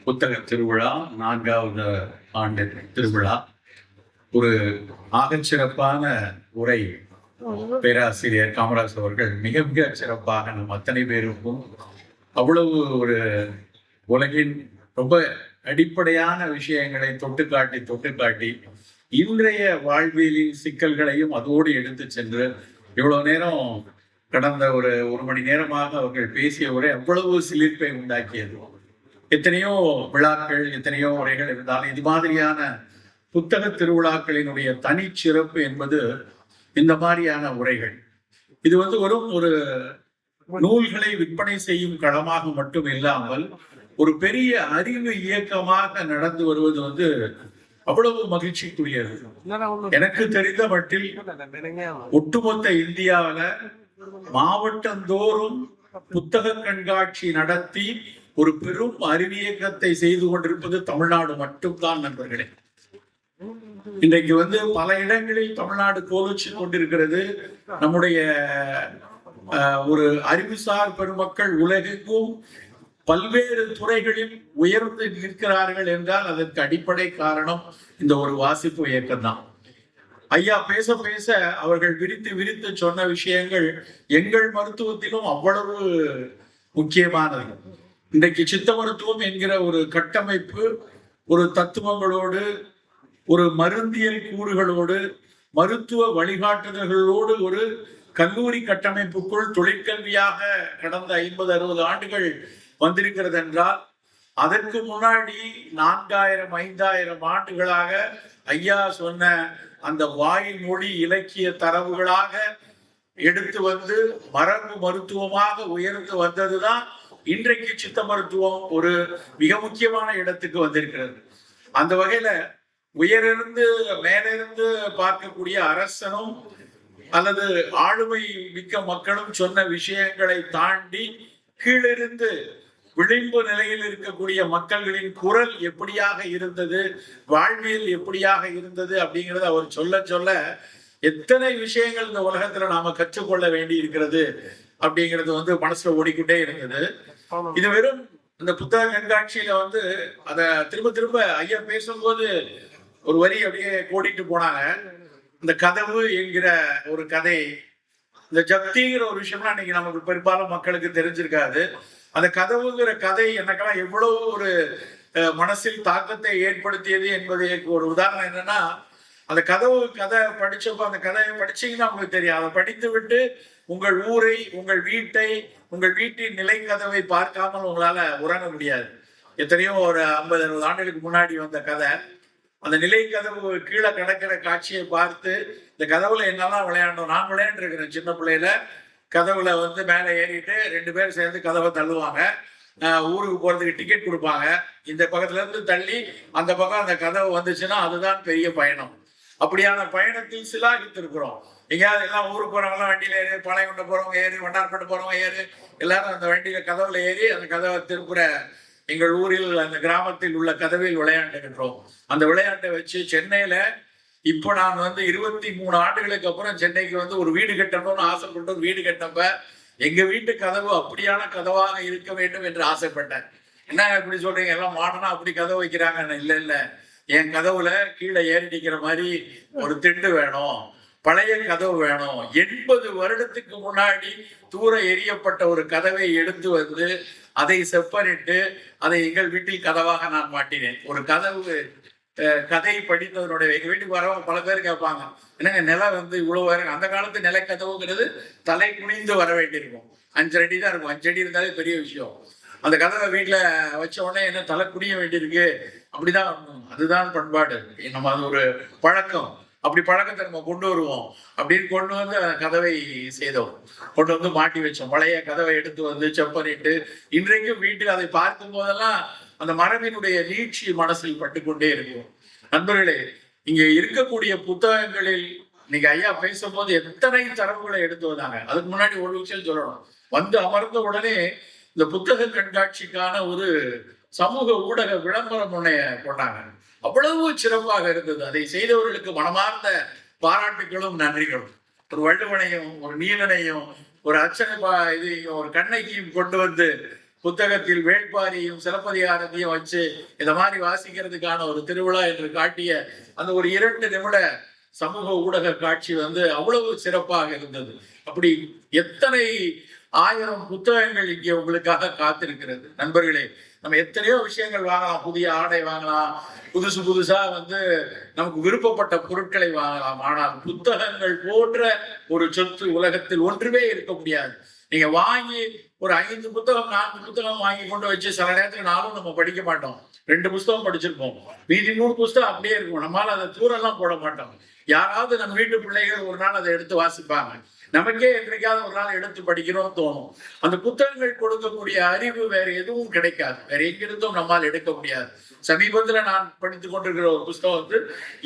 புத்தக திருவிழா 4வது ஆண்டு திருவிழா. ஒரு ஆகச்சிறப்பான உரை பேராசிரியர் காமராஜ் அவர்கள் மிக மிக சிறப்பாக நம் அத்தனை பேருக்கும் அவ்வளவு ஒரு உலகின் ரொம்ப அடிப்படையான விஷயங்களை தொட்டுக்காட்டி இன்றைய வாழ்வியலின் சிக்கல்களையும் அதோடு எடுத்து சென்று இவ்வளவு நேரம் கடந்த ஒரு மணி நேரமாக அவர்கள் பேசிய உரை அவ்வளவு சிலிர்ப்பை உண்டாக்கியது. எத்தனையோ விழாக்கள், எத்தனையோ உரைகள் இருந்தாலும் இது மாதிரியான புத்தக திருவிழாக்களினுடைய தனிச்சிறப்பு என்பது இந்த மாதிரியான உரைகள். இது வெறும் ஒரு நூல்களை விற்பனை செய்யும் களமாக மட்டும் இல்லாமல் ஒரு பெரிய அறிவு இயக்கமாக நடந்து வருவது அவ்வளவு மகிழ்ச்சிக்குரியது. எனக்கு தெரிந்த மட்டில் ஒட்டுமொத்த இந்தியாவில மாவட்டந்தோறும் புத்தக கண்காட்சி நடத்தி ஒரு பெரும் அறிவியக்கத்தை செய்து கொண்டிருப்பது தமிழ்நாடு மட்டும்தான் நண்பர்களே. இன்றைக்கு பல இடங்களில் தமிழ்நாடு கோலோச்சி கொண்டிருக்கிறது. நம்முடைய ஒரு அறிவுசார் பெருமக்கள் உலகெங்கும் பல்வேறு துறைகளில் உயர்ந்து நிற்கிறார்கள் என்றால் அதற்கு அடிப்படை காரணம் இந்த ஒரு வாசிப்பு இயக்கம் தான். ஐயா பேச பேச அவர்கள் விரித்து சொன்ன விஷயங்கள் எங்கள் மருத்துவத்திலும் அவ்வளவு முக்கியமானது. இன்றைக்கு சித்த மருத்துவம் என்கிற ஒரு கட்டமைப்பு ஒரு தத்துவங்களோடு, ஒரு மருந்தியல் கூறுகளோடு, மருத்துவ வழிகாட்டுதல்களோடு ஒரு கல்லூரி கட்டமைப்புக்குள் தொழிற்கல்வியாக கடந்த 50-60 ஆண்டுகள் வந்திருக்கிறது என்றால், அதற்கு முன்னாடி 4000-5000 ஆண்டுகளாக ஐயா சொன்ன அந்த வாய்மொழி இலக்கிய தரவுகளாக எடுத்து மரபு மருத்துவமாக உயர்ந்து வந்ததுதான் இன்றைக்கு சித்த மருத்துவம் ஒரு மிக முக்கியமான இடத்துக்கு வந்திருக்கிறது. அந்த வகையில உயரிருந்து மேலிருந்து பார்க்கக்கூடிய அரசனும் அல்லது ஆளுமை மிக்க மக்களும் சொன்ன விஷயங்களை தாண்டி கீழிருந்து விளிம்பு நிலையில் இருக்கக்கூடிய மக்களின் குரல் எப்படியாக இருந்தது, வாழ்வியல் எப்படியாக இருந்தது அப்படிங்கிறது அவர் சொல்ல எத்தனை விஷயங்கள் இந்த உலகத்துல நாம கற்றுக்கொள்ள வேண்டி இருக்கிறது அப்படிங்கிறது மனசுல ஓடிக்கிட்டே இருந்தது. இது வெறும் இந்த புத்தக கண்காட்சியில அத திரும்ப ஐயா பேசும்போது ஒரு வரி அப்படியே கோடிட்டு போனாங்க. இந்த கதவு என்கிற ஒரு கதை, இந்த ஜப்திங்கிற ஒரு விஷயம்னா இன்னைக்கு நமக்கு பெரும்பாலும் மக்களுக்கு தெரிஞ்சிருக்காது. அந்த கதவுங்கிற கதை எனக்கெல்லாம் எவ்வளவு ஒரு மனசில் தாக்கத்தை ஏற்படுத்தியது என்பதற்கு ஒரு உதாரணம் என்னன்னா, அந்த கதை படிச்சப்போ அந்த கதையை படிச்சீங்கன்னா உங்களுக்கு தெரியும். அதை படித்து விட்டு உங்கள் ஊரை, உங்கள் வீட்டை, உங்கள் வீட்டின் நிலை கதவை பார்க்காமல் உங்களால உறங்க முடியாது. எத்தனையோ ஒரு 50-60 ஆண்டுகளுக்கு முன்னாடி வந்த கதை. அந்த நிலை கதவு கீழே கிடக்கிற காட்சியை பார்த்து இந்த கதவுல என்னெல்லாம் விளையாடணும், நான் விளையாண்டுருக்கிறேன் சின்ன பிள்ளையில. கதவுல மேலே ஏறிட்டு 2 பேர் சேர்ந்து கதவை தள்ளுவாங்க. ஊருக்கு போறதுக்கு டிக்கெட் கொடுப்பாங்க. இந்த பக்கத்துல இருந்து தள்ளி அந்த பக்கம் அந்த கதவு வந்துச்சுன்னா அதுதான் பெரிய பயணம். அப்படியான பயணத்தில் சிலாகித்து இருக்கிறோம். எங்கேயாவது எல்லாம் ஊருக்கு போறவங்களாம் வண்டியில ஏறி, பாளையங்கொண்ட போறவங்க ஏறி, வண்டார்பேட்டை போறவங்க ஏறி, எல்லாரும் அந்த வண்டியில கதவுல ஏறி அந்த கதவை திருப்புற எங்கள் ஊரில் அந்த கிராமத்தில் உள்ள கதவில் விளையாண்டுகின்றோம். அந்த விளையாட்டை வச்சு சென்னையில இப்போ நான் 23 ஆண்டுகளுக்கு அப்புறம் சென்னைக்கு ஒரு வீடு கட்டணும்னு ஆசைப்பட்டு ஒரு வீடு கட்டப்ப எங்க வீட்டு கதவு அப்படியான கதவாக இருக்க வேண்டும் என்று ஆசைப்பட்டேன். என்ன இப்படி சொல்றீங்க, எல்லாம் மாடனா அப்படி கதவு வைக்கிறாங்க? இல்ல, என் கதவுல கீழே ஏறி நிக்கிற மாதிரி ஒரு திண்டு வேணும், பழைய கதவு வேணும். 80 வருடத்துக்கு முன்னாடி தூர எரியப்பட்ட ஒரு கதவை எடுத்து அதை செப்பனிட்டு அதை எங்கள் வீட்டில் கதவாக நான் மாட்டினேன். ஒரு கதவு கதை படித்ததனுடைய எங்க வீட்டுக்கு வரவங்க பல பேர் கேட்பாங்க, என்னங்க நிலம் இவ்வளவு வேற? அந்த காலத்து நில கதவுங்கிறது தலை குனிந்து வர வேண்டியிருக்கும். 5 அடி தான் இருக்கும். 5 அடி இருந்தாலே பெரிய விஷயம். அந்த கதவை வீட்டுல வச்ச உடனே என்ன தலை குனிய வேண்டியிருக்கு. அப்படிதான், அதுதான் பண்பாடு. நம்ம அது ஒரு பழக்கம். அப்படி பழக்கத்தை நம்ம கொண்டு வருவோம் அப்படின்னு கொண்டு அந்த கதவை செய்தோம். கொண்டு மாட்டி வச்சோம். பழைய கதவை எடுத்து செப்பனிட்டு இன்றைக்கும் வீட்டில் அதை பார்க்கும் போதெல்லாம் அந்த மரபினுடைய நீட்சி மனசில் பட்டுக்கொண்டே இருக்கும். நண்பர்களே, இங்க இருக்கக்கூடிய புத்தகங்களில் இன்னைக்கு ஐயா பேசும்போது எத்தனை தரவுகளை எடுத்து வந்தாங்க. அதுக்கு முன்னாடி ஒரு விஷயம் சொல்லணும். அமர்ந்த உடனே இந்த புத்தக கண்காட்சிக்கான ஒரு சமூக ஊடக விளம்பரம் போட்டாங்க. அவ்வளவு சிறப்பாக இருந்தது. அதை செய்தவர்களுக்கு மனமார்ந்த பாராட்டுகளும் நன்றிகளும். ஒரு வள்ளுவனையும், ஒரு நீலனையும், ஒரு அச்சனை இதையும், ஒரு கண்ணைக்கையும் கொண்டு புத்தகத்தில் வேள்பாரியும் சிலப்பதிகாரத்தையும் வச்சு இந்த மாதிரி வாசிக்கிறதுக்கான ஒரு திருவிழா என்று காட்டிய அந்த ஒரு 2 நிமிட சமூக ஊடக காட்சி வந்து அவ்வளவு சிறப்பாக இருந்தது. அப்படி எத்தனை ஆயிரம் புத்தகங்கள் இங்கே உங்களுக்காக காத்திருக்கிறது நண்பர்களே. நம்ம எத்தனையோ விஷயங்கள் வாங்கலாம், புதிய ஆடை வாங்கலாம், புதுசா வந்து நமக்கு விருப்பப்பட்ட பொருட்களை வாங்கலாம். ஆனால் புத்தகங்கள் போன்ற ஒரு சொத்து உலகத்தில் ஒன்றுமே இருக்க முடியாது. நீங்க வாங்கி ஒரு 5 புத்தகம் 4 புத்தகம் வாங்கி கொண்டு வச்சு சில நேரத்துக்கு 4 நம்ம படிக்க மாட்டோம், 2 புத்தகம் படிச்சிருப்போம், மீதி 3 புத்தகம் அப்படியே இருக்கும். நம்மளால அதை தூரெல்லாம் போட மாட்டோம். யாராவது நம்ம வீட்டு பிள்ளைகள் ஒரு நாள் அதை எடுத்து வாசிப்பாங்க. நமக்கே என்றைக்காவது ஒரு நாள் எடுத்து படிக்கணும்னு தோணும். அந்த புத்தகங்கள் கொடுக்கக்கூடிய அறிவு வேற எதுவும் கிடைக்காது, வேற எங்கிருந்தும் நம்மால் எடுக்க முடியாது. சமீபத்துல நான் படித்துக் கொண்டிருக்கிற ஒரு புத்தகம் வந்து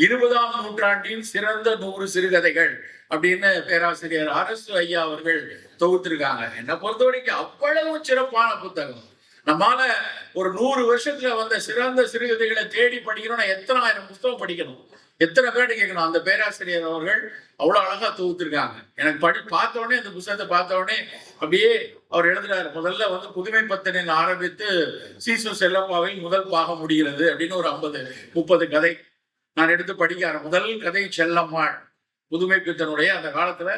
20ஆம் நூற்றாண்டின் சிறந்த 100 சிறுகதைகள் அப்படின்னு பேராசிரியர் அரசு ஐயா அவர்கள் தொகுத்திருக்காங்க. என்னை பொறுத்த வரைக்கும் அவ்வளவு சிறப்பான புத்தகம். நம்மால ஒரு 100 வருஷத்துல வந்த சிறந்த சிறுகதைகளை தேடி படிக்கணும்னா எத்தனை ஆயிரம் புத்தகம் படிக்கணும், எத்தனை பேர் கேட்கணும். அந்த பேராசிரியர் அவர்கள் அவ்வளவு அழகா தொகுத்திருக்காங்க. எனக்கு பார்த்த உடனே இந்த புத்தகத்தை பார்த்த உடனே அப்படியே அவர் எழுதுறாரு. முதல்ல வந்து புதுமை பத்தனில் ஆரம்பித்து சீசு செல்லப்பாவில் முதல் பாகம் முடிகிறது அப்படின்னு ஒரு 50-30 கதை நான் எடுத்து படிக்கிறேன். முதல் கதை செல்லம்மாள், புதுமை பித்தனுடைய அந்த காலத்துல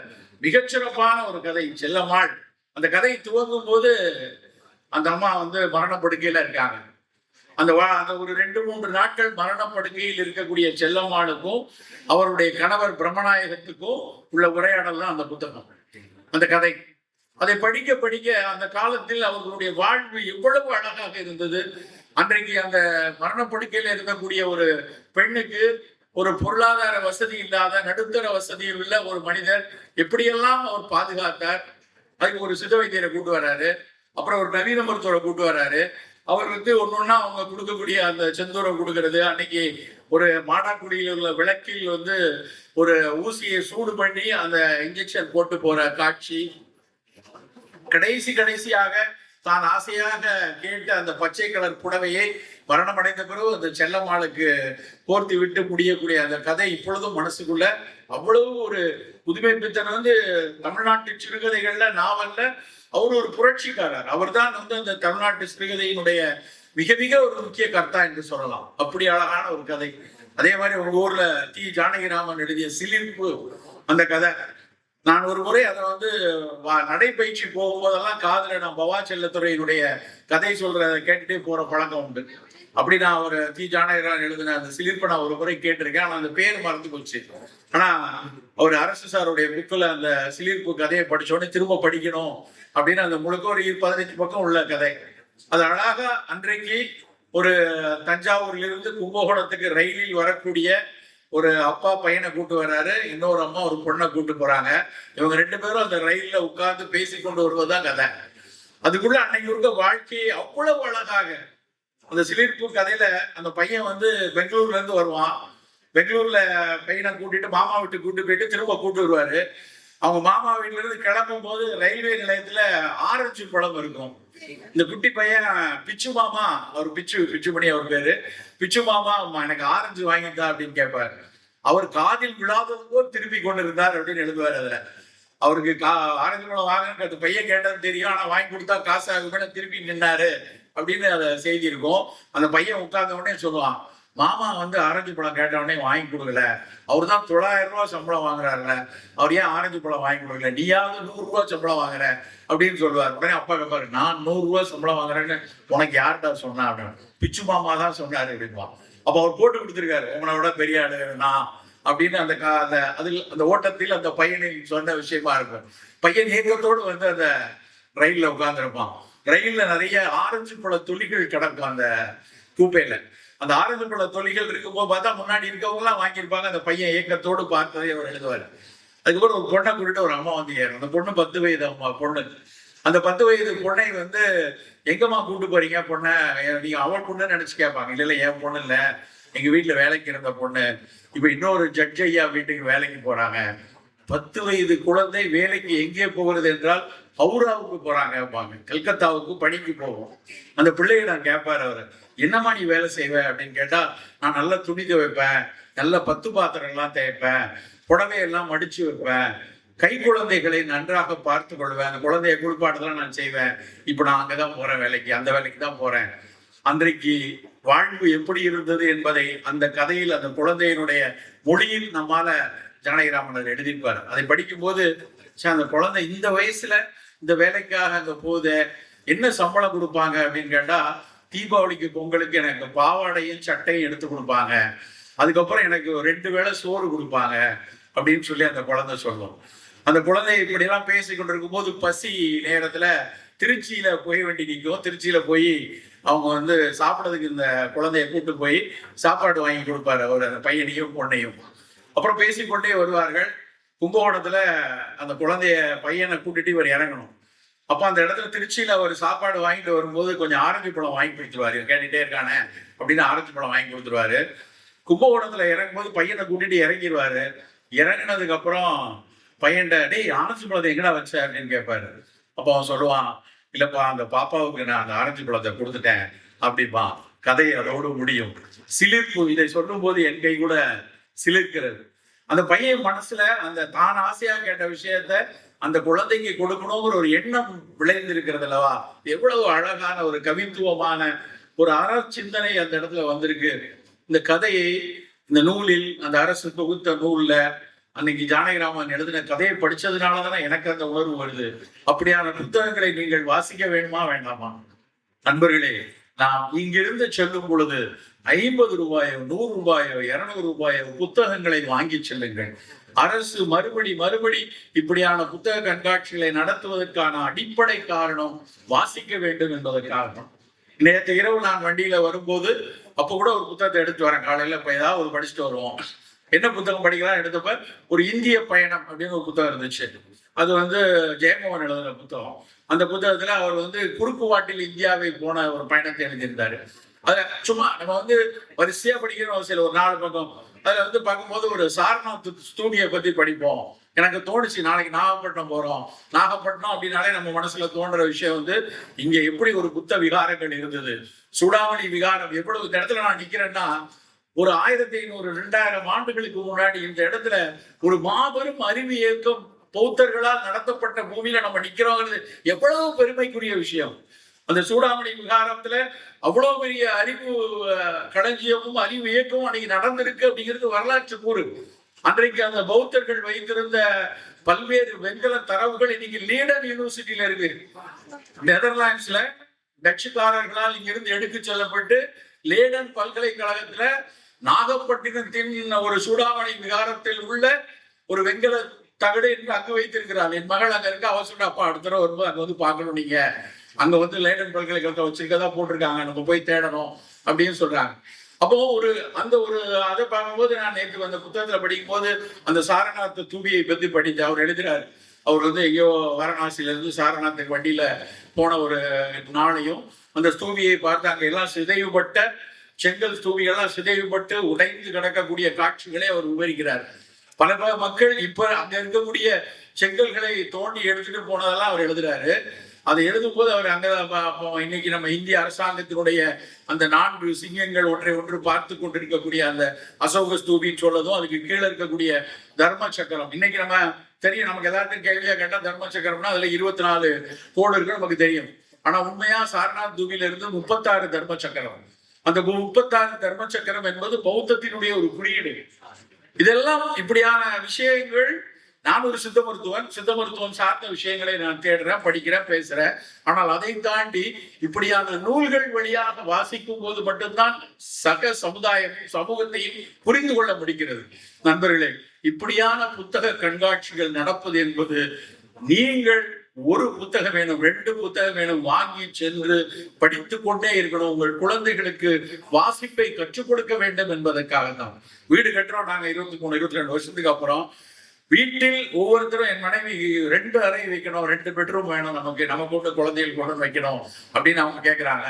மிகச்சிறப்பான ஒரு கதை செல்லம்மாள். அந்த கதை துவங்கும் போது அந்த அம்மா வந்து மரணப்படுக்கையில இருக்காங்க. அந்த ஒரு 2-3 நாட்கள் மரணப்படுக்கையில் இருக்கக்கூடிய செல்லம்மாளுக்கும் அவருடைய கணவர் பிரம்மநாயகத்துக்கும் உள்ள உரையாடல் தான் அந்த புத்தகம், அந்த கதை. அதை படிக்க படிக்க அந்த காலத்தில் அவர்களுடைய வாழ்வு எவ்வளவு அழகாக இருந்தது. அன்றைக்கு அந்த மரணப்படுக்கையில் இருக்கக்கூடிய ஒரு பெண்ணுக்கு ஒரு பொருளாதார வசதி இல்லாத, நடுத்தர வசதியில் உள்ள ஒரு மனிதர் எப்படியெல்லாம் அவர் பாதுகாத்தார். அதுக்கு ஒரு சித்த வைத்தியரை கூட்டு வர்றாரு, அப்புறம் ஒரு நவீன மருத்துவரை கூட்டு வர்றாரு. அவர் வந்து ஒன்னொன்னா அவங்க கொடுக்கக்கூடிய அந்த செந்தூரம் கொடுக்கறது, அன்னைக்கு ஒரு மாடாக்குடியில் உள்ள விளக்கில் வந்து ஒரு ஊசியை சூடு பண்ணி அந்த இன்ஜெக்ஷன் போட்டு போற காட்சி, கடைசியாக தான் ஆசையாக கேட்டு அந்த பச்சை கலர் புடவையை மரணம் அடைந்த பிறகு அந்த செல்லம்மாளுக்கு போர்த்தி விட்டு முடியக்கூடிய அந்த கதை இப்பொழுதும் மனசுக்குள்ள அவ்வளவு ஒரு புதுமை பித்தன் வந்து தமிழ்நாட்டு சிறுகதைகள்ல நாவல்ல அவர் ஒரு புரட்சிக்காரர். அவர் தான் வந்து அந்த தமிழ்நாட்டு சிறுகதையினுடைய மிக மிக ஒரு முக்கிய கர்த்தா என்று சொல்லலாம். அப்படி அழகான ஒரு கதை. அதே மாதிரி உங்க ஊர்ல டி ஜானகிராமன் எழுதிய சிலிர்ப்பு அந்த கதை, நான் ஒரு முறை அதை வந்து நடைபயிற்சி போகும்போதெல்லாம் காதுல நான் பவா செல்லத்துறையினுடைய கதை சொல்றதை கேட்டுட்டே போற பழக்கம் உண்டு. அப்படி நான் ஒரு டி ஜானகிராமன் எழுதின அந்த சிலிர்ப்பை நான் ஒரு முறை கேட்டிருக்கேன். ஆனா அந்த பேர் மறந்து போச்சு. ஆனா அவர் அரசு சாருடைய புக்கில் அந்த சிலிர்ப்பு கதையை படிச்சோடனே திரும்ப படிக்கணும் அப்படின்னு அந்த முழுக்க ஒரு 15 பக்கம் உள்ள கதை. அது அழகா அன்றைக்கு ஒரு தஞ்சாவூரிலிருந்து கும்பகோணத்துக்கு ரயிலில் வரக்கூடிய ஒரு அப்பா பையனை கூட்டு வர்றாரு, இன்னொரு அம்மா ஒரு பொண்ணை கூட்டு போறாங்க. இவங்க 2 பேரும் அந்த ரயில்ல உட்கார்ந்து பேசி கொண்டு வருவதுதான் கதை. அதுக்குள்ள அன்னைக்கு இருக்க வாழ்க்கையை அவ்வளவு அழகாக அந்த சிலிர்ப்பு கதையில அந்த பையன் வந்து பெங்களூர்ல இருந்து வருவான். பெங்களூர்ல பையனை கூட்டிட்டு மாமா வீட்டுக்கு கூட்டு போயிட்டு திரும்ப கூட்டு வருவாரு. அவங்க மாமா வீட்டுல இருந்து கிளம்பும் போது ரயில்வே நிலையத்துல ஆரஞ்சு பழம் இருக்கும். இந்த குட்டி பையன் பிச்சு மாமா, அவர் பிச்சு பண்ணி அவர் பேரு, பிச்சு மாமா எனக்கு ஆரஞ்சு வாங்கிட்டா அப்படின்னு கேட்பாரு. அவர் காதில் விழாதது போல் திருப்பி கொண்டு இருந்தார் அப்படின்னு எழுதுவார். அதுல அவருக்கு ஆரஞ்சு பழம் வாங்க அந்த பையன் கேட்டது தெரியும், ஆனா வாங்கி கொடுத்தா காசு ஆகுமே திருப்பி நின்னாரு அப்படின்னு அதை செய்தி இருக்கும். அந்த பையன் உட்கார்ந்த உடனே சொல்லுவான், மாமா வந்து ஆரஞ்சு பழம் கேட்ட உடனே வாங்கி கொடுக்கல, அவர் தான் 900 ரூபாய் சம்பளம் வாங்குறாருல, அவர் ஏன் ஆரஞ்சு பழம் வாங்கி கொடுக்கல, நீயாவது 100 ரூபாய் சம்பளம் வாங்குற அப்படின்னு சொல்லுவார். உடனே அப்பா கேட்பாரு, நான் 100 ரூபாய் சம்பளம் வாங்குறேன்னு உனக்கு யார்கிட்ட சொன்னா அப்படின்னு. பிச்சு மாமா தான் சொன்னாரு அப்படின்பா. அப்ப அவர் போட்டு கொடுத்துருக்காரு, உங்களை விட பெரிய ஆளு நான் அப்படின்னு. அந்த அதில் அந்த ஓட்டத்தில் அந்த பையனை சொன்ன விஷயமா இருக்கும். பையன் ஏக்கத்தோடு வந்து அந்த ரயில்ல உட்கார்ந்துருப்பான். ரயில்ல நிறைய ஆரஞ்சு பழ துளிகள் கிடக்கும் அந்த கூப்பையில. அந்த ஆரஞ்சு பழ தொழில்கள் இருக்கும்போது பார்த்தா முன்னாடி இருக்கவங்க எல்லாம் வாங்கியிருப்பாங்க. அந்த பையன் ஏக்கத்தோடு பார்த்ததை அவர் எழுதுவார். அதுக்கப்புறம் ஒரு பொண்ணை கூட்டிட்டு ஒரு அம்மா வந்து ஏறும். அந்த பொண்ணு 10 வயது அம்மா பொண்ணு. அந்த 10 வயது பொண்ணை வந்து எங்கம்மா கூட்டு போறீங்க பொண்ணை, நீங்க அவள் பொண்ணுன்னு நினைச்சு கேட்பாங்க. இல்ல என் பொண்ணு இல்ல, எங்க வீட்டுல வேலைக்கு இருந்த பொண்ணு, இப்ப இன்னொரு ஜட்ஜ் ஐயா வீட்டுக்கு வேலைக்கு போறாங்க. 10 வயது குழந்தை வேலைக்கு எங்கே போகிறது என்றால் ஹவுராவுக்கு போறாங்க, கல்கத்தாவுக்கு பணிக்கு போவோம். அந்த பிள்ளையை நான் கேட்பாரு அவரு, என்னம்மா நீ வேலை செய்வ அப்படின்னு கேட்டா, நான் நல்லா துணி துவைப்பேன், நல்ல 10 பாத்திரம் எல்லாம் தேய்ப்பேன், புடவையெல்லாம் மடிச்சு வைப்பேன், கை குழந்தைகளை நன்றாக பார்த்து கொள்வேன். அந்த குழந்தைய குளிப்பாட்டெல்லாம் நான் செய்வேன். இப்ப நான் அங்கதான் போறேன் வேலைக்கு, அந்த வேலைக்கு தான் போறேன். அன்றைக்கு வாழ்வு எப்படி இருந்தது என்பதை அந்த கதையில் அந்த குழந்தையினுடைய மொழியில் நம்மால ஜானகிராமன் எழுதியிருப்பார். அதை படிக்கும் போது அந்த குழந்தை இந்த வயசுல இந்த வேலைக்காக அங்க போகுது, என்ன சம்பளம் கொடுப்பாங்க அப்படின்னு கேட்டா, தீபாவளிக்கு பொங்கலுக்கு எனக்கு பாவாடையும் சட்டையும் எடுத்து கொடுப்பாங்க, அதுக்கப்புறம் எனக்கு 2 வேளை சோறு கொடுப்பாங்க அப்படின்னு சொல்லி அந்த குழந்தை சொல்லும். அந்த குழந்தை இப்படி எல்லாம் பேசி கொண்டிருக்கும் போது பசி நேரத்துல திருச்சியில போய் வேண்டி நிற்கும். திருச்சியில போய் அவங்க வந்து சாப்பிட்றதுக்கு இந்த குழந்தைய கூட்டு போய் சாப்பாடு வாங்கி கொடுப்பாரு அவர், அந்த பையனையும் பொண்ணையும். அப்புறம் பேசிக்கொண்டே வருவார்கள். கும்பகோணத்துல அந்த குழந்தைய பையனை கூட்டிட்டு இவர் இறங்கணும். அப்ப அந்த இடத்துல திருச்சியில அவர் சாப்பாடு வாங்கிட்டு வரும்போது கொஞ்சம் ஆரஞ்சு பழம் வாங்கி கொடுத்துருவாரு. கேட்டுட்டே இருக்கானே அப்படின்னு ஆரஞ்சு பழம் வாங்கி கொடுத்துருவாரு. கும்பகோணத்துல இறங்கும்போது பையனை கூட்டிட்டு இறங்கிடுவாரு. இறங்கினதுக்கு அப்புறம் பையன்ட, டேய் ஆரஞ்சு பழத்தை எங்கடா வச்ச அப்படின்னு கேட்பாரு. அப்ப அவன் சொல்லுவான், இல்லப்பா அந்த பாப்பாவுக்கு நான் அந்த ஆரஞ்சு பழத்தை கொடுத்துட்டேன் அப்படிப்பா. கதை அதோடு முடியும். சிலிர்ப்பு, இதை சொல்லும் போது என் கை கூட சிலிர்க்கிறது. அந்த பையன் மனசுல அந்த தான் ஆசையா கேட்ட விஷயத்த அந்த குழந்தைக்கு கொடுக்கணுங்கிற ஒரு எண்ணம் விளைந்திருக்கிறது அல்லவா? எவ்வளவு அழகான ஒரு கவித்துவமான ஒரு சிந்தனை அந்த இடத்துல வந்திருக்கு. இந்த கதையை இந்த நூலில், அந்த அரசு தொகுத்த நூல்ல அன்னைக்கு ஜானகிராமன் எழுதின கதையை படிச்சதுனாலதானே எனக்கு அந்த உணர்வு வருது. அப்படியான புத்தகங்களை நீங்கள் வாசிக்க வேணுமா வேண்டாமா? நண்பர்களே, நாம் இங்கிருந்து செல்லும் பொழுது 50 ரூபாயோ 100 ரூபாயோ 200 ரூபாயோ புத்தகங்களை வாங்கி செல்லுங்கள். அரசு மறுபடி இப்படியான புத்தக கண்காட்சிகளை நடத்துவதற்கான அடிப்படை காரணம் வாசிக்க வேண்டும் என்பதற்காக. நேற்று இரவு நான் வண்டியில வரும்போது அப்ப கூட ஒரு புத்தகத்தை எடுத்து வரேன். காலையில இப்ப ஏதாவது ஒரு படிச்சுட்டு வருவோம். என்ன புத்தகம் படிக்கலாம் எடுத்தப்ப ஒரு இந்திய பயணம் அப்படின்னு ஒரு புத்தகம் இருந்துச்சு. அது வந்து ஜெயமோகன் எழுதுற புத்தகம். அந்த புத்தகத்துல அவர் வந்து குறுக்கு வாட்டில் இந்தியாவை போன ஒரு பயணத்தை எழுதியிருந்தாரு. அத சும்மா நம்ம வந்து வரிசையா படிக்கிற அவசியம், ஒரு 4 பக்கம். அதுல வந்து பார்க்கும்போது ஒரு சாரநாத் ஸ்தூபியை பத்தி படிப்போம். எனக்கு தோணுச்சு, நாளைக்கு நாகப்பட்டினம் போறோம். நாகப்பட்டினம் அப்படின்னாலே நம்ம மனசுல தோன்ற விஷயம் வந்து இங்க எப்படி ஒரு புத்த விகாரங்கள் இருந்தது, சூடாமணி விகாரம். எவ்வளவு இந்த இடத்துல நான் நிக்கிறேன்னா, ஒரு 1500 2000 ஆண்டுகளுக்கு முன்னாடி இந்த இடத்துல ஒரு மாபெரும் அறிவு இயக்கம் பௌத்தர்களால் நடத்தப்பட்ட பூமியில நம்ம நிக்கிறோங்கிறது எவ்வளவு பெருமைக்குரிய விஷயம். அந்த சூடாமணி விகாரத்துல அவ்வளவு பெரிய அறிவு களஞ்சியமும் அறிவு இயக்கமும் அன்னைக்கு நடந்திருக்கு அப்படிங்கிறது வரலாற்று கூறு. அன்றைக்கு அந்த பௌத்தர்கள் வைத்திருந்த பல்வேறு வெண்கல தரவுகள் இன்னைக்கு லீடன் யூனிவர்சிட்டியில இருக்கு. நெதர்லாண்ட்ஸ்ல டச்சுக்காரர்களால் இங்கிருந்து எடுத்து செல்லப்பட்டு லேடன் பல்கலைக்கழகத்துல நாகப்பட்டினத்தின் ஒரு சூடாமணி விகாரத்தில் உள்ள ஒரு வெண்கல தகடு என்று அங்கு வைத்திருக்கிறாள். என் மகள் அங்க இருக்க, அவ சொல்ற, அப்பா அடுத்த தடவை வரும்போது அங்க வந்து பார்க்கணும், நீங்க அங்க வந்து லேடன் பல்கலைக்கழகத்தை வச்சிருக்கதா போட்டிருக்காங்க, நம்ம போய் தேடணும் அப்படின்னு சொல்றாங்க. அப்போ அந்த அதை பார்க்கும்போது நான் நேற்று அந்த புத்தகத்துல படிக்கும் போது அந்த சாரநாத் தூபியை பத்தி படித்தேன். அவர் எழுதுறாரு, அவர் வந்து எங்கேயோ வாரணாசியில இருந்து சாரநாத்துக்கு வண்டியில போன ஒரு நாளையும் அந்த ஸ்தூபியை பார்த்து அங்க எல்லாம் சிதைவுபட்ட செங்கல் ஸ்தூபிகள்லாம் சிதைவுபட்டு உடைந்து கிடக்கக்கூடிய காட்சிகளை அவர் விவரிக்கிறார். பல மக்கள் இப்ப அங்க இருக்கக்கூடிய செங்கல்களை தோண்டி எடுத்துட்டு போனதெல்லாம் அவர் எழுதுறாரு. அதை எழுதும் போது அவர் அங்க இன்னைக்கு நம்ம இந்திய அரசாங்கத்தினுடைய அந்த 4 சிங்கங்கள் ஒன்றை ஒன்று பார்த்து கொண்டிருக்கக்கூடிய அந்த அசோக ஸ்தூபின்னு சொல்லதும், அதுக்கு கீழே இருக்கக்கூடிய தர்ம சக்கரம். இன்னைக்கு நம்ம தெரியும், நமக்கு எல்லாருக்கும் கேள்வியா கேட்டா தர்ம சக்கரம்னா அதுல 24 கோடு இருக்கு நமக்கு தெரியும். ஆனா உண்மையா சாரநாத் தூபில இருந்து 36 தர்ம சக்கரம். அந்த 36 தர்ம சக்கரம் என்பது பௌத்தத்தினுடைய ஒரு குறியீடு. இதெல்லாம் இப்படியான விஷயங்கள். நான் ஒரு சித்த மருத்துவம் சார்ந்த விஷயங்களை நான் தேடுறேன், படிக்கிறேன், பேசுறேன். ஆனால் அதை தாண்டி இப்படியான நூல்கள் வழியாக வாசிக்கும் போது மட்டும்தான் சக சமூகத்தையும் புரிந்து கொள்ள முடிகிறது. நண்பர்களே, இப்படியான புத்தக கண்காட்சிகள் நடப்பது என்பது, நீங்கள் ஒரு புத்தகம் வேணும், 2 புத்தகம் வேணும், வாங்கி சென்று படித்துக் கொண்டே இருக்கணும். உங்கள் குழந்தைகளுக்கு வாசிப்பை கற்றுக் கொடுக்க வேண்டும் என்பதற்காக தான். வீடு கட்டுறோம் நாங்க 23 22 வருஷத்துக்கு அப்புறம். வீட்டில் ஒவ்வொருத்தரும், என் மனைவி 2 அறை வைக்கணும், 2 பெட்ரூம் வேணும், நம்ம கொண்டு குழந்தைகள் கொண்டு வைக்கணும் அப்படின்னு அவங்க கேட்கிறாங்க.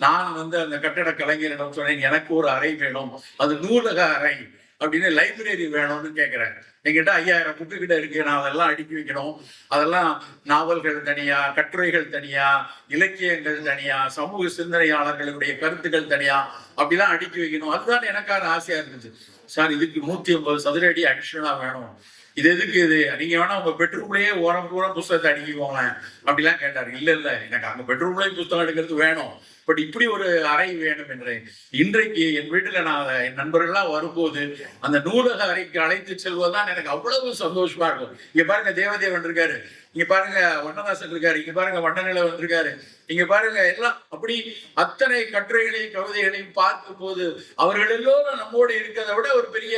நான் வந்து அந்த கட்டட கலைஞரிடம் சொன்னேன், எனக்கு ஒரு அறை வேணும், அது நூலக அறை அப்படின்னு, லைப்ரரி வேணும்னு கேட்கிறேன். என்கிட்ட 5000 புக்கு கிட்ட இருக்கு, நான் அதெல்லாம் அடுக்கி வைக்கணும். அதெல்லாம் நாவல்கள் தனியா, கட்டுரைகள் தனியா, இலக்கியங்கள் தனியா, சமூக சிந்தனையாளர்களுடைய கருத்துக்கள் தனியா, அப்படிலாம் அடுக்கி வைக்கணும். அதுதான் எனக்கான ஆசையா இருந்துச்சு. சார், இதுக்கு 150 சதுர அடி அடிஷனலா வேணும். இது எதுக்கு இது, நீங்க வேணா உங்க பெட்ரூம்லயே ஓரம் பூரா புஸ்தகத்தை அடிக்குவாங்க அப்படிலாம் கேட்டாரு. இல்ல இல்ல, எனக்கு அங்க பெட்ரூம்லயே புஸ்தகம் எடுக்கிறது வேணும், பட் இப்படி ஒரு அறை வேணும் என்று இன்றைக்கு என் வீட்டுல நான் என் நண்பர்கள்லாம் வரும்போது அந்த நூலக அறைக்கு அழைத்து செல்வதுதான் எனக்கு அவ்வளவு சந்தோஷமா இருக்கும். இங்க பாருங்க தேவதேவன் இருக்காரு, இங்க பாருங்க வண்ணதாசன் இருக்காரு, இங்க பாருங்க வண்ணநிலவன் இருக்காரு, இங்க பாருங்க எல்லாம் அப்படி அத்தனை கட்டுரைகளையும் கவிதைகளையும் பார்க்கும் போது அவர்கள் எல்லோரும் நம்மோடு இருக்கிறத விட ஒரு பெரிய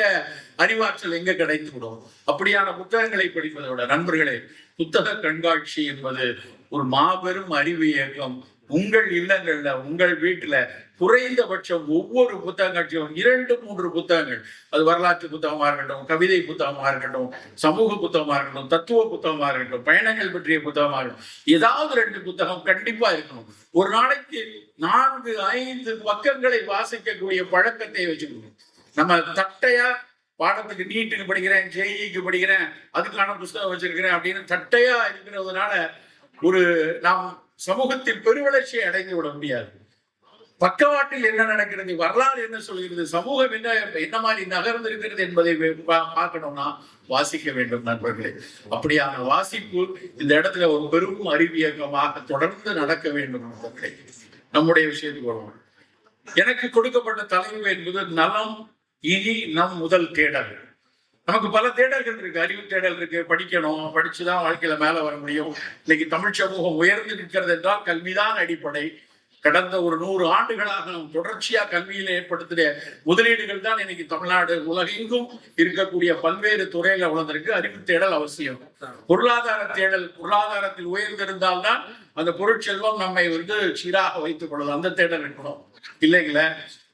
அறிவாற்றல் எங்க கிடைத்து விடும். அப்படியான புத்தகங்களை படிப்பதை விட நண்பர்களே, புத்தக கண்காட்சி என்பது ஒரு மாபெரும் அறிவு இயக்கம். உங்கள் இல்லங்கள்ல உங்கள் வீட்டுல குறைந்தபட்சம் ஒவ்வொரு புத்தகங்களும் 2-3 புத்தகங்கள், அது வரலாற்று புத்தகமா இருக்கட்டும், கவிதை புத்தகமா இருக்கட்டும், சமூக புத்தகமா இருக்கட்டும், தத்துவ புத்தகமா இருக்கட்டும், பயணங்கள் பற்றிய புத்தகமா இருக்கட்டும், ஏதாவது 2 புத்தகம் கண்டிப்பா இருக்கணும். ஒரு நாளைக்கு 4-5 பக்கங்களை வாசிக்கக்கூடிய பழக்கத்தை வச்சுக்கணும். நம்ம தட்டையா பாடத்துக்கு நீட்டுக்கு படிக்கிறேன், ஜேஇக்கு படிக்கிறேன், அதுக்கான புத்தகம் வச்சிருக்கிறேன் அப்படின்னு தட்டையா இருக்கிறதுனால ஒரு நாம் சமூகத்தில் பெருவளர்ச்சியை அடைந்து விட முடியாது. பக்கவாட்டில் என்ன நடக்கிறது, வரலாறு என்ன சொல்கிறது, சமூகம் என்ன மாதிரி நகர்ந்து இருக்கிறது என்பதை பார்க்கணும்னா வாசிக்க வேண்டும் நண்பர்களே. அப்படியான வாசிப்பு இந்த இடத்துல ஒரு பெரும் அறிவியக்கமாக தொடர்ந்து நடக்க வேண்டும் நண்பர்களே. நம்முடைய விஷயத்துக்கு வருவோம். எனக்கு கொடுக்கப்பட்ட தலைப்பு என்பது நலம் இனி நம் முதல் தேடல். நமக்கு பல தேடல்கள் இருக்கு, அறிவு தேடல் இருக்கு, படிக்கணும், படிச்சுதான் வாழ்க்கையில மேல வர முடியும். இன்னைக்கு தமிழ் சமூகம் உயர்ந்து நிற்கிறது என்றால் கல்விதான் அடிப்படை. கடந்த ஒரு 100 ஆண்டுகளாக நாம் தொடர்ச்சியா கல்வியில ஏற்படுத்திய முதலீடுகள் தான் இன்னைக்கு தமிழ்நாடு உலகெங்கும் இருக்கக்கூடிய பல்வேறு துறையில வளர்ந்திருக்கு. அறிவு தேடல் அவசியம். பொருளாதார தேடல், பொருளாதாரத்தில் உயர்ந்திருந்தால்தான் அந்த பொருட்செல்வம் நம்மை சீராக வைத்துக் கொள்ளும். அந்த தேடல் இருக்கணும் இல்லைங்களா?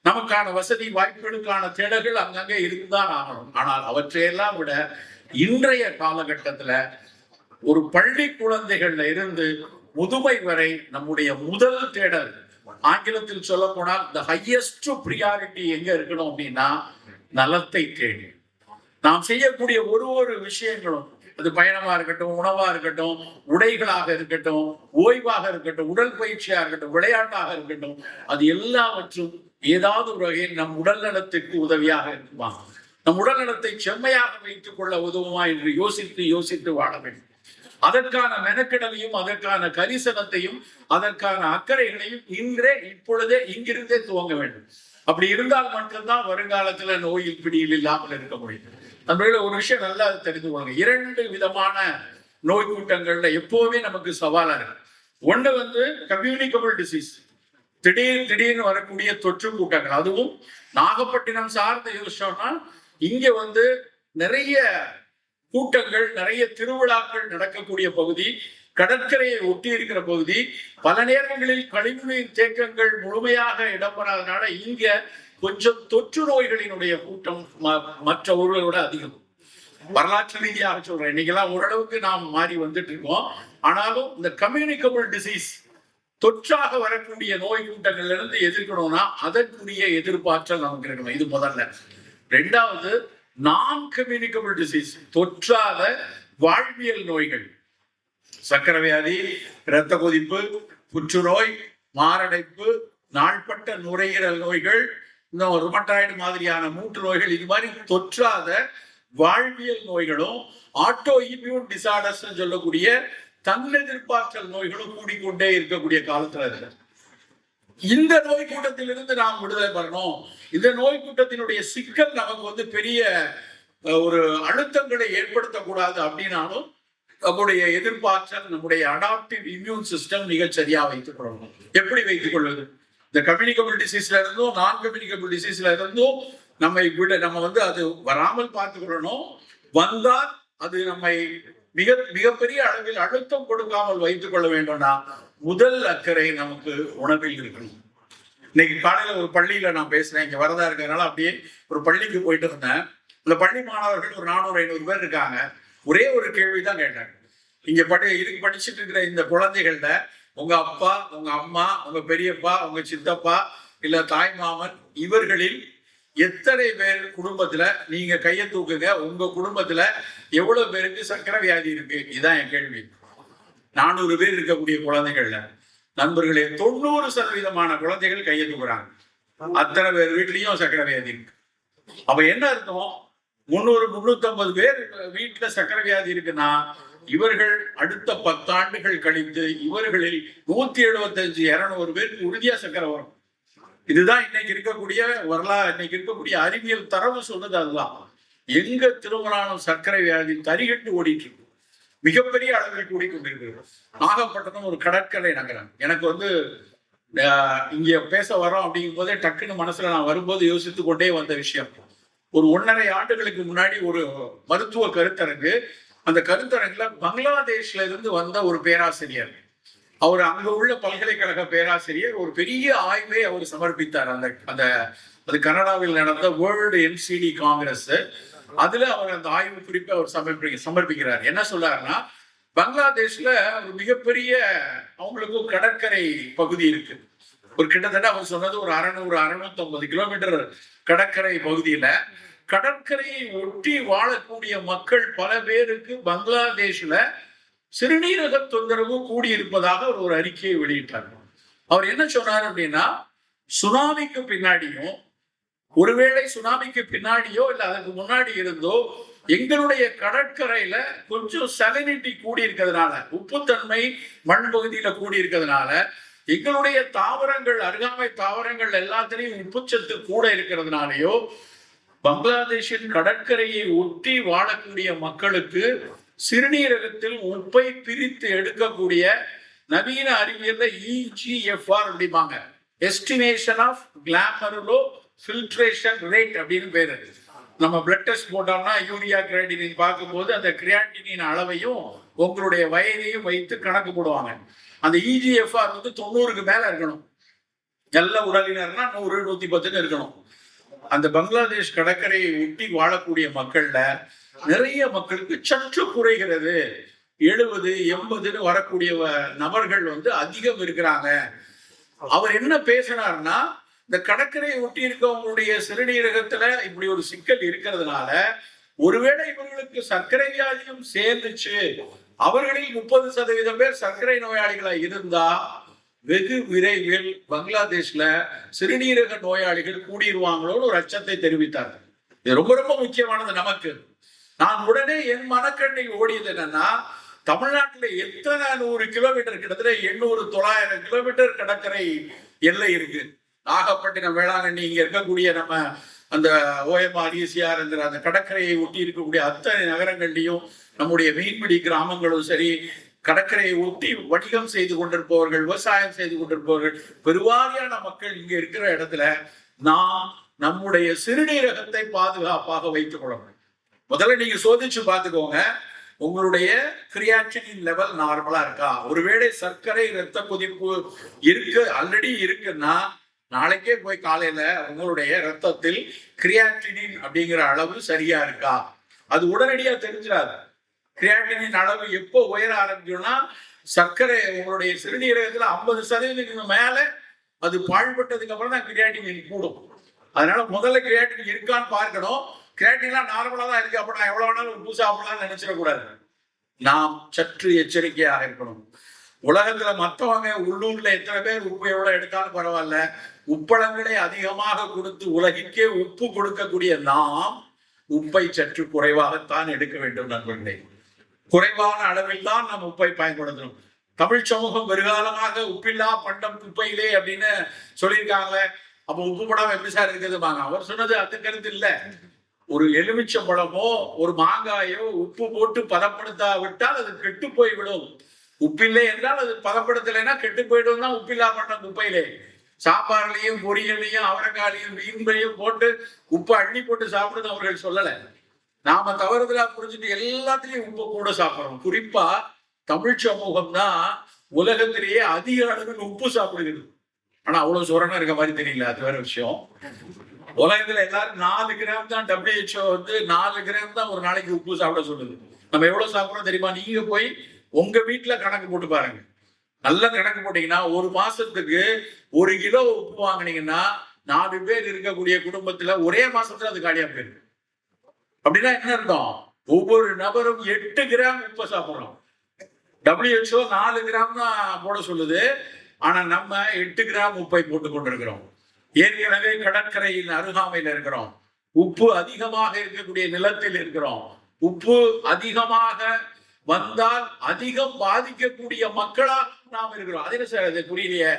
நமக்கான வசதி வாய்ப்புகளுக்கான தேடல்கள் அங்கங்கே இருக்குதான் ஆகணும். ஆனால் அவற்றையெல்லாம் விட இன்றைய காலகட்டத்துல ஒரு பள்ளி குழந்தைகள்ல இருந்து முதுமை வரை நம்முடைய முதல் தேடல், ஆங்கிலத்தில் சொல்ல போனால் the highest priority எங்க இருக்கணும் அப்படின்னா நலத்தை தேடி. நாம் செய்யக்கூடிய ஒரு விஷயங்களும், அது பயணமா இருக்கட்டும், உணவா இருக்கட்டும், உடைகளாக இருக்கட்டும், ஓய்வாக இருக்கட்டும், உடல் பயிற்சியா இருக்கட்டும், விளையாட்டாக இருக்கட்டும், அது எல்லாவற்றும் ஏதாவது ஒரு வகையில் நம் உடல் நலத்துக்கு உதவியாக இருக்குமா, நம் உடல் நலத்தை செம்மையாக வைத்துக் கொள்ள உதவுமா என்று யோசித்து வாழ வேண்டும். அதற்கான மெனக்கெடலையும் அதற்கான கரிசனத்தையும் அதற்கான அக்கறைகளையும் இப்பொழுதே இங்கிருந்தே துவங்க வேண்டும். அப்படி இருந்தால் மட்டும்தான் வருங்காலத்துல நோயில் பிடியில் இல்லாமல் இருக்க முடியும். நம்மள ஒரு விஷயம் நல்லா தெரிந்து கொள்ளுங்க. 2 விதமான நோய் கூட்டங்கள்ல எப்பவுமே நமக்கு சவாலா இருக்கு. ஒண்ணு கம்யூனிகபிள் டிசீஸ், திடீர்னு வரக்கூடிய தொற்று கூட்டங்கள். அதுவும் நாகப்பட்டினம் சார்ந்த யோசிச்சோம்னா இங்க நிறைய கூட்டங்கள், நிறைய திருவிழாக்கள் நடக்கக்கூடிய பகுதி, கடற்கரையை ஒட்டி இருக்கிற பகுதி, பல நேரங்களில் கழிவுநீர் தேக்கங்கள் முழுமையாக இடம்பெறாதனால இங்க கொஞ்சம் தொற்று நோய்களினுடைய கூட்டம் மற்ற ஊர்களோட அதிகம். வரலாற்று ரீதியாக சொல்றேன், இன்னைக்கெல்லாம் ஓரளவுக்கு நாம் மாறி வந்துட்டு இருக்கோம். ஆனாலும் இந்த கம்யூனிகபிள் டிசீஸ், தொற்றாக வரக்கூடிய நோய் கூட்டங்கள்ல இருந்து எதிர்க்கணும்னா அதற்குரிய எதிர்பார்த்தல் நமக்கு இருக்கணும். இது முதல்ல. 2வது நான் கம்யூனிகபிள் டிசீஸ், தொற்றாத வாழ்வியல் நோய்கள், சர்க்கரை வியாதி, இரத்த கொதிப்பு, புற்றுநோய், மாரடைப்பு, நாள்பட்ட நுரையீரல் நோய்கள், இன்னும் ருமட்டாய்டு மாதிரியான மூட்டு நோய்கள், இது மாதிரி தொற்றாத வாழ்வியல் நோய்களும் ஆட்டோ இம்யூன் டிசார்டர்ஸ் சொல்லக்கூடிய தன்னெதிர்ப்பாற்றல் நோய்களும் கூடிக்கொண்டே இருக்கக்கூடிய காலத்துல இருக்கு. இந்த நோய் கூட்டத்திலிருந்து நாம் விடுதலை பெறணும். இந்த நோய் கூட்டத்தினுடைய சிக்கல் நமக்கு பெரிய ஒரு அழுத்தங்களை ஏற்படுத்தக்கூடாது அப்படின்னாலும் நம்முடைய எதிர்ப்பாற்றல், நம்முடைய அடாப்டிவ் இம்யூன் சிஸ்டம் மிகச் சரியா வைத்துக் கொள்ளணும். எப்படி வைத்துக் கொள்வது? இந்த கம்யூனிகபிள் டிசீஸ்ல இருந்தும் நான் கம்யூனிகபிள் டிசீஸ்ல இருந்தும் நம்ம அது வராமல் பார்த்துக் கொள்ளணும். வந்தால் அது நம்மை மிகப்பெரிய அளவில் அழுத்தம் கொடுக்காமல் வைத்துக் கொள்ள வேண்டும்னா முதல் அக்கறை நமக்கு உணவில் இருக்கணும். இன்னைக்கு காலையில ஒரு பள்ளியில நான் பேசுறேன், இங்க வரதா இருக்கிறதுனால அப்படியே ஒரு பள்ளிக்கு போயிட்டு இருந்தேன். இந்த பள்ளி மாணவர்கள் ஒரு 400-500 பேர் இருக்காங்க. ஒரே ஒரு கேள்விதான் கேட்டாங்க. இங்க படிச்சுட்டு இருக்கிற இந்த குழந்தைகள்ல உங்க அப்பா, உங்க அம்மா, உங்க பெரியப்பா, உங்க சித்தப்பா, இல்ல தாய் மாமன், இவர்களில் எத்தனை பேர் குடும்பத்துல, நீங்க கையை தூக்குங்க, உங்க குடும்பத்துல எவ்வளவு பேருக்கு சர்க்கரை வியாதி இருக்கு? இதுதான் என் கேள்வி. 400 பேர் இருக்கக்கூடிய குழந்தைகள்ல நண்பர்களே 90% குழந்தைகள் கையை தூக்குறாங்க. அத்தனை பேர் வீட்லயும் சர்க்கரை வியாதி இருக்கு. அப்ப என்ன அர்த்தம்? 300-350 பேர் வீட்டுல சக்கரை வியாதி இருக்குன்னா இவர்கள் அடுத்த 10 ஆண்டுகள் கழித்து இவர்களில் 175-200 பேருக்கு உறுதியா சக்கரை வரும். இதுதான் இன்னைக்கு இருக்கக்கூடிய வரலாறு, இன்னைக்கு இருக்கக்கூடிய அறிவியல் தரவு சொல்றது. அதுதான் எங்க திரும்பினாலும் சர்க்கரை வியாதி தரிகட்டு ஓடிட்டு இருக்கு, மிகப்பெரிய அளவில் கூடிக்கொண்டிருக்கிறது. நாகப்பட்டினம் ஒரு கடற்கரை நகரம். எனக்கு இங்க பேச வரோம் அப்படிங்கும் போதே டக்குன்னு மனசுல நான் வரும்போது யோசித்து கொண்டே வந்த விஷயம், ஒரு 1.5 ஆண்டுகளுக்கு முன்னாடி ஒரு மருத்துவ கருத்தரங்கு. அந்த கருத்தரங்குல பங்களாதேஷ்ல இருந்து வந்த ஒரு பேராசிரியர், அவர் அங்க உள்ள பல்கலைக்கழக பேராசிரியர், ஒரு பெரிய ஆய்வை அவர் சமர்ப்பித்தார். அது கனடாவில் நடந்த வேர்ல்டு என்சிடி காங்கிரஸ். அதுல அவர் அந்த ஆய்வு குறிப்பை அவர் சமர்ப்பிக்கிறார். என்ன சொல்றாருன்னா, பங்களாதேஷ்ல ஒரு மிகப்பெரிய அவங்களுக்கு கடற்கரை பகுதி இருக்கு. ஒரு கிட்டத்தட்ட அவர் சொன்னது ஒரு 600-650 கிலோமீட்டர் கடற்கரை பகுதியில கடற்கரையை ஒட்டி வாழக்கூடிய மக்கள் பல பேருக்கு பங்களாதேஷ்ல சிறுநீரக தொந்தரவு கூடியிருப்பதாக அவர் ஒரு அறிக்கையை வெளியிட்டார். அவர் என்ன சொன்னார் அப்படின்னா, சுனாமிக்கு பின்னாடியும், ஒருவேளை சுனாமிக்கு பின்னாடியோ இல்ல அதுக்கு முன்னாடி இருந்தோ எங்களுடைய கடற்கரையில கொஞ்சம் சலினிட்டி கூடி இருக்கிறதுனால, உப்புத்தன்மை மண் பகுதியில கூடி இருக்கிறதுனால, எங்களுடைய தாவரங்கள், அருகாமை தாவரங்கள் எல்லாத்திலையும் உப்புச்சத்து கூட இருக்கிறதுனாலயோ பங்களாதேஷின் கடற்கரையை ஒட்டி வாழக்கூடிய மக்களுக்கு சிறுநீரகத்தில் உப்பை பிரித்து எடுக்கக்கூடிய நவீன அறிவியல்ல EGFR அப்படிம்பாங்க, எஸ்டிமேஷன் ஆஃப் கிளாமருலோ ஃபில்ட்ரேஷன் ரேட் அப்படின்னு பேரு. நம்ம பிளட் டெஸ்ட் போட்டோம்னா யூரியா கிரியாட்டினின் பார்க்கும்போது அந்த கிரியாட்டினின் அளவையும் உங்களுடைய வயதையும் வைத்து கணக்கு போடுவாங்க. அந்த EGFR 90க்கு மேல இருக்கணும். நல்ல உடலினர்னா 100-110 இருக்கணும். அந்த பங்களாதேஷ் கடற்கரையை ஒட்டி வாழக்கூடிய மக்கள்ல நிறைய மக்களுக்கு சற்று குறைகிறது, 70-80 வரக்கூடிய நபர்கள் அதிகம் இருக்கிறாங்க. அவர் என்ன பேசினார்னா, இந்த கடற்கரையை ஒட்டி இருக்கவங்களுடைய சிறுநீரகத்துல இப்படி ஒரு சிக்கல் இருக்கிறதுனால ஒருவேளை இவர்களுக்கு சர்க்கரை வியாதியும் சேர்ந்துச்சு, அவர்களில் 30% பேர் சர்க்கரை நோயாளிகளா இருந்தா வெகு விரைவில் பங்களாதேஷ்ல சிறுநீரக நோயாளிகள் கூடிடுவாங்களோன்னு ஒரு அச்சத்தை தெரிவித்தார்கள். இது ரொம்ப ரொம்ப முக்கியமானது நமக்கு. நான் உடனே என் மனக்கண்ணில் ஓடியது என்னன்னா, தமிழ்நாட்டில் எத்தனை 100 கிலோமீட்டர், கிட்டத்தட்ட 800-900 கிலோமீட்டர் கடற்கரை எல்லை இருக்கு. நாகப்பட்டினம், வேளாங்கண்ணி, இங்க இருக்கக்கூடிய நம்ம அந்த OMR ECR என்கிற அந்த கடற்கரையை ஒட்டி இருக்கக்கூடிய அத்தனை நகரங்கள்லையும் நம்முடைய மீன்பிடி கிராமங்களும் சரி, கடற்கரையை ஒட்டி வணிகம் செய்து கொண்டிருப்பவர்கள், விவசாயம் செய்து கொண்டிருப்பவர்கள், பெருவாரியான மக்கள் இங்க இருக்கிற இடத்துல நாம் நம்முடைய சிறுநீரகத்தை பாதுகாப்பாக வைத்துக் கொள்ளணும். முதல்ல நீங்க சோதிச்சு பார்த்துக்கோங்க, உங்களுடைய கிரியாட்டினின் லெவல் நார்மலா இருக்கா. ஒருவேளை சர்க்கரை ரத்த கொதிப்பு இருக்கு, ஆல்ரெடி இருக்குன்னா நாளைக்கே போய் காலையில உங்களுடைய ரத்தத்தில் கிரியாட்டினின் அப்படிங்கிற அளவு சரியா இருக்கா. அது உடனடியா தெரிஞ்சிடாது. கிரியாட்டினின் அளவு எப்போ உயர ஆரம்பிக்கும்னா, சர்க்கரை உங்களுடைய சிறுநீரகத்துல 50% மேல அது பாழ்பட்டதுக்கு அப்புறம் தான் கிரியாட்டினின் கூடும். அதனால முதல்ல கிரியாட்டின் இருக்கான்னு பார்க்கணும். கிரியாட்டின்லாம் நார்மலா தான் இருக்கு, அப்ப நான் எவ்வளவு வேணாலும் உப்பு சாப்பிடலாம்னு நினைச்சிடக்கூடாது. நாம் சற்று எச்சரிக்கையாக இருக்கணும். உலகத்துல மற்றவங்க உள்ளூர்ல எத்தனை பேர் உப்பு எவ்வளவு எடுத்தாலும் பரவாயில்ல, உப்பளங்களை அதிகமாக கொடுத்து உலகிற்கே உப்பு கொடுக்கக்கூடிய நாம் உப்பை சற்று குறைவாகத்தான் எடுக்க வேண்டும் நண்பர்களே. குறைவான அளவில் தான் நாம் உப்பை பயன்படுத்தணும். தமிழ் சமூகம் வெறுகாலமாக உப்பில்லா பண்டம் குப்பையிலே அப்படின்னு சொல்லியிருக்காங்க. அப்ப உப்பு படம் எப்படி சார் இருக்குதுவாங்க. அவர் சொன்னது அந்த கருத்து இல்ல. ஒரு எலுமிச்சை பழமோ ஒரு மாங்காயோ உப்பு போட்டு பதப்படுத்தாவிட்டால் அது கெட்டு போய்விடும். உப்பில்லை என்றால் அது பதப்படுத்தலைன்னா கெட்டு போயிடும் தான் உப்பில்லா பண்டம் குப்பையிலே. சாம்பார்லையும் பொரியலையும் அவரைக்காலையும் மீன்பையும் போட்டு உப்பு அள்ளி போட்டு சாப்பிடுன்னு அவர்கள் சொல்லலை. நாம தவறுதலா புரிஞ்சுட்டு எல்லாத்துலயும் உப்பு கூட சாப்பிடுறோம். குறிப்பா தமிழ் சமூகம் தான் உலகத்திலேயே அதிக அளவில் உப்பு சாப்பிடுகிறது. ஆனா அவ்வளவு சுரணம் இருக்க மாதிரி தெரியல, அது வேற விஷயம். உலகத்துல எல்லாரும் 4 கிராம் தான் WHO 4 கிராம் தான் ஒரு நாளைக்கு உப்பு சாப்பிட சொல்லுது. நம்ம எவ்வளவு சாப்பிடுறோம் தெரியுமா? நீங்க போய் உங்க வீட்டுல கணக்கு போட்டு பாருங்க. நல்ல கணக்கு போட்டீங்கன்னா ஒரு மாசத்துக்கு 1 கிலோ உப்பு வாங்கினீங்கன்னா 4 பேர் இருக்கக்கூடிய குடும்பத்துல ஒரே மாசத்துல அது காலியா போயிருக்கு. அப்படின்னா என்ன அர்த்தம்? ஒவ்வொரு நபரும் 8 கிராம் உப்பை சாப்பிடுறோம். WHO 4 கிராம் தான் போட சொல்லுது, ஆனா நம்ம 8 கிராம் உப்பை போட்டு கொண்டிருக்கிறோம். ஏற்கனவே கடற்கரையின் அருகாமையில் இருக்கிறோம். உப்பு அதிகமாக இருக்கக்கூடிய நிலத்தில் இருக்கிறோம். உப்பு அதிகமாக வந்தால் அதிகம் பாதிக்கக்கூடிய மக்களா நாம் இருக்கிறோம். அது என்ன சார் அது புரியலையே.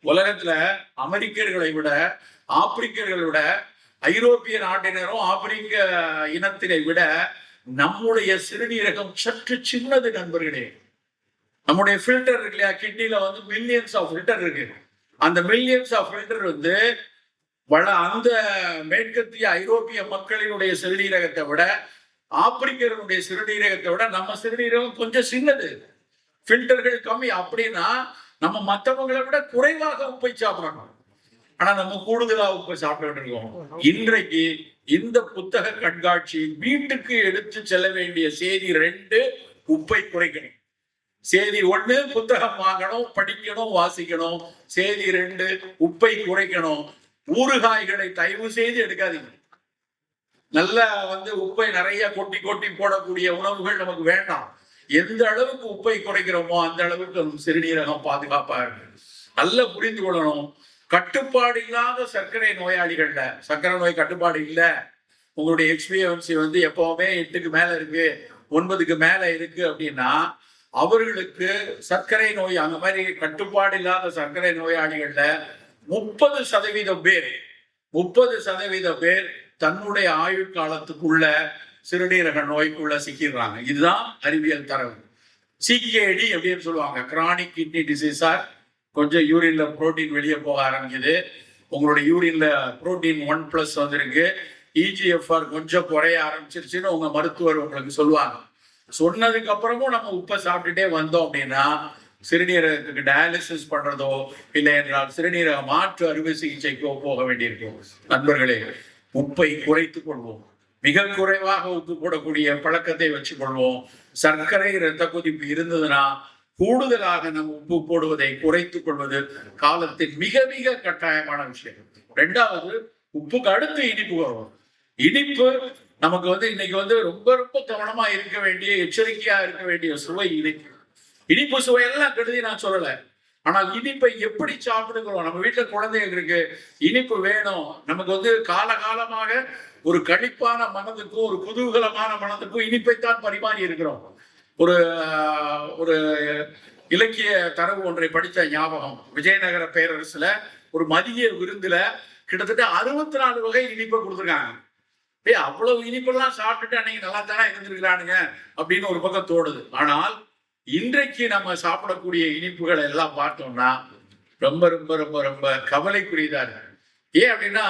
உலகத்துல அமெரிக்கர்களை விட, ஆப்பிரிக்கர்களை விட, ஐரோப்பிய நாட்டினரும் ஆப்பிரிக்க இனத்தினை விட நம்முடைய சிறுநீரகம் சற்று சின்னது நண்பர்களே. நம்முடைய ஃபில்டர் இருக்கு இல்லையா, கிட்னில வந்து மில்லியன்ஸ் ஆஃப் ஃபில்டர் இருக்கு. அந்த மில்லியன்ஸ் ஆஃப் ஃபில்டர் வந்து அந்த மேற்கத்திய ஐரோப்பிய மக்களினுடைய சிறுநீரகத்தை விட, ஆப்பிரிக்கர்களுடைய சிறுநீரகத்தை விட நம்ம சிறுநீரகம் கொஞ்சம் சின்னது, ஃபில்டர்கள் கம்மி. அப்படின்னா நம்ம மற்றவங்களை விட குறைவாக உப்பை சாப்பிடணும். ஆனா நம்ம கூடுதலா உப்பை சாப்பிட்டு இருக்கோம். இன்றைக்கு இந்த புத்தக கண்காட்சி வீட்டுக்கு எடுத்து செல்ல வேண்டிய செய்தி 2, உப்பை குறைக்கணும். செய்தி 1, புத்தகம் வாங்கணும், படிக்கணும், வாசிக்கணும். செய்தி 2, உப்பை குறைக்கணும். ஊறுகாய்களை தயவு செய்து எடுக்காதீங்க. நல்ல வந்து உப்பை நிறைய கொட்டி கொட்டி போடக்கூடிய உணவுகள் நமக்கு வேண்டாம். எந்த அளவுக்கு உப்பை குறைக்கிறோமோ அந்த அளவுக்கு சிறுநீரகம் பாதுகாப்பா இருக்கு. நல்லா புரிந்து கொள்ளணும். கட்டுப்பாடு இல்லாத சர்க்கரை நோயாளிகள்ல, சர்க்கரை நோய் கட்டுப்பாடு இல்லை, உங்களுடைய HbA1c வந்து எப்பவுமே 8க்கு மேல இருக்கு, 9க்கு மேல இருக்கு அப்படின்னா அவர்களுக்கு சர்க்கரை நோய், அந்த மாதிரி கட்டுப்பாடு இல்லாத சர்க்கரை நோயாளிகள்ல 30% பேர் தன்னுடைய ஆயுள் காலத்துக்குள்ள சிறுநீரக நோய்க்குள்ள சிக்கிறாங்க. இதுதான் அறிவியல் தரவு. CKD அப்படின்னு சொல்லுவாங்க, கிரானிக் கிட்னி டிசீஸார். கொஞ்சம் யூரின்ல புரோட்டீன் வெளியே போக ஆரம்பிக்குது, உங்களுடைய யூரின்ல புரோட்டீன் 1+ வந்திருக்கு, EGFR கொஞ்சம் குறைய ஆரம்பிச்சிருச்சுன்னு உங்க மருத்துவர் உங்களுக்கு சொல்லுவாங்க. சொன்னதுக்கு அப்புறமும் நம்ம உப்பை சாப்பிட்டுட்டே வந்தோம் அப்படின்னா சிறுநீரகத்துக்கு டயாலிசிஸ் பண்றதோ இல்லை என்றால் சிறுநீரக மாற்று அறுவை சிகிச்சைக்கோ போக வேண்டியிருக்கும். நண்பர்களே, உப்பை குறைத்துக் கொள்வோம். மிக குறைவாக உப்பு போடக்கூடிய பழக்கத்தை வச்சுக் கொள்வோம். சர்க்கரை இரத்த கொதிப்பு இருந்ததுன்னா கூடுதலாக நம்ம உப்பு போடுவதை குறைத்துக் கொள்வது காலத்தின் மிக மிக கட்டாயமான விஷயம். 2வது, உப்புக்கு அடுத்து இனிப்பு வரும். இனிப்பு நமக்கு வந்து இன்னைக்கு வந்து ரொம்ப ரொம்ப கவனமா இருக்க வேண்டிய, எச்சரிக்கையா இருக்க வேண்டிய சுவை இனிப்பு. இனிப்பு சுவையெல்லாம் கெடுதி நான் சொல்லல. ஆனால் இனிப்பை எப்படி சாப்பிடுகிறோம். நம்ம வீட்டுல குழந்தைங்க இருக்கு, இனிப்பு வேணும். நமக்கு வந்து காலகாலமாக ஒரு களிப்பான மனதுக்கும் ஒரு குதூகலமான மனதுக்கும் இனிப்பைத்தான் பரிமாறி இருக்கிறோம். ஒரு இலக்கிய தரவு ஒன்றை படித்த ஞாபகம். விஜயநகர பேரரசுல ஒரு மதிய விருந்துல கிட்டத்தட்ட 64 வகை இனிப்பை கொடுத்துருக்காங்க. அவ்வளவு இனிப்பெல்லாம் சாப்பிட்டுட்டு அன்னைக்கு நல்லா தானே இருந்திருக்கிறானுங்க அப்படின்னு ஒரு பக்கம் தோடுது. ஆனால் இன்றைக்கு நம்ம சாப்பிடக்கூடிய இனிப்புகளை எல்லாம் பார்த்தோம்னா ரொம்ப ரொம்ப ரொம்ப ரொம்ப கவலைக்குரியதா இருக்கு. ஏன் அப்படின்னா,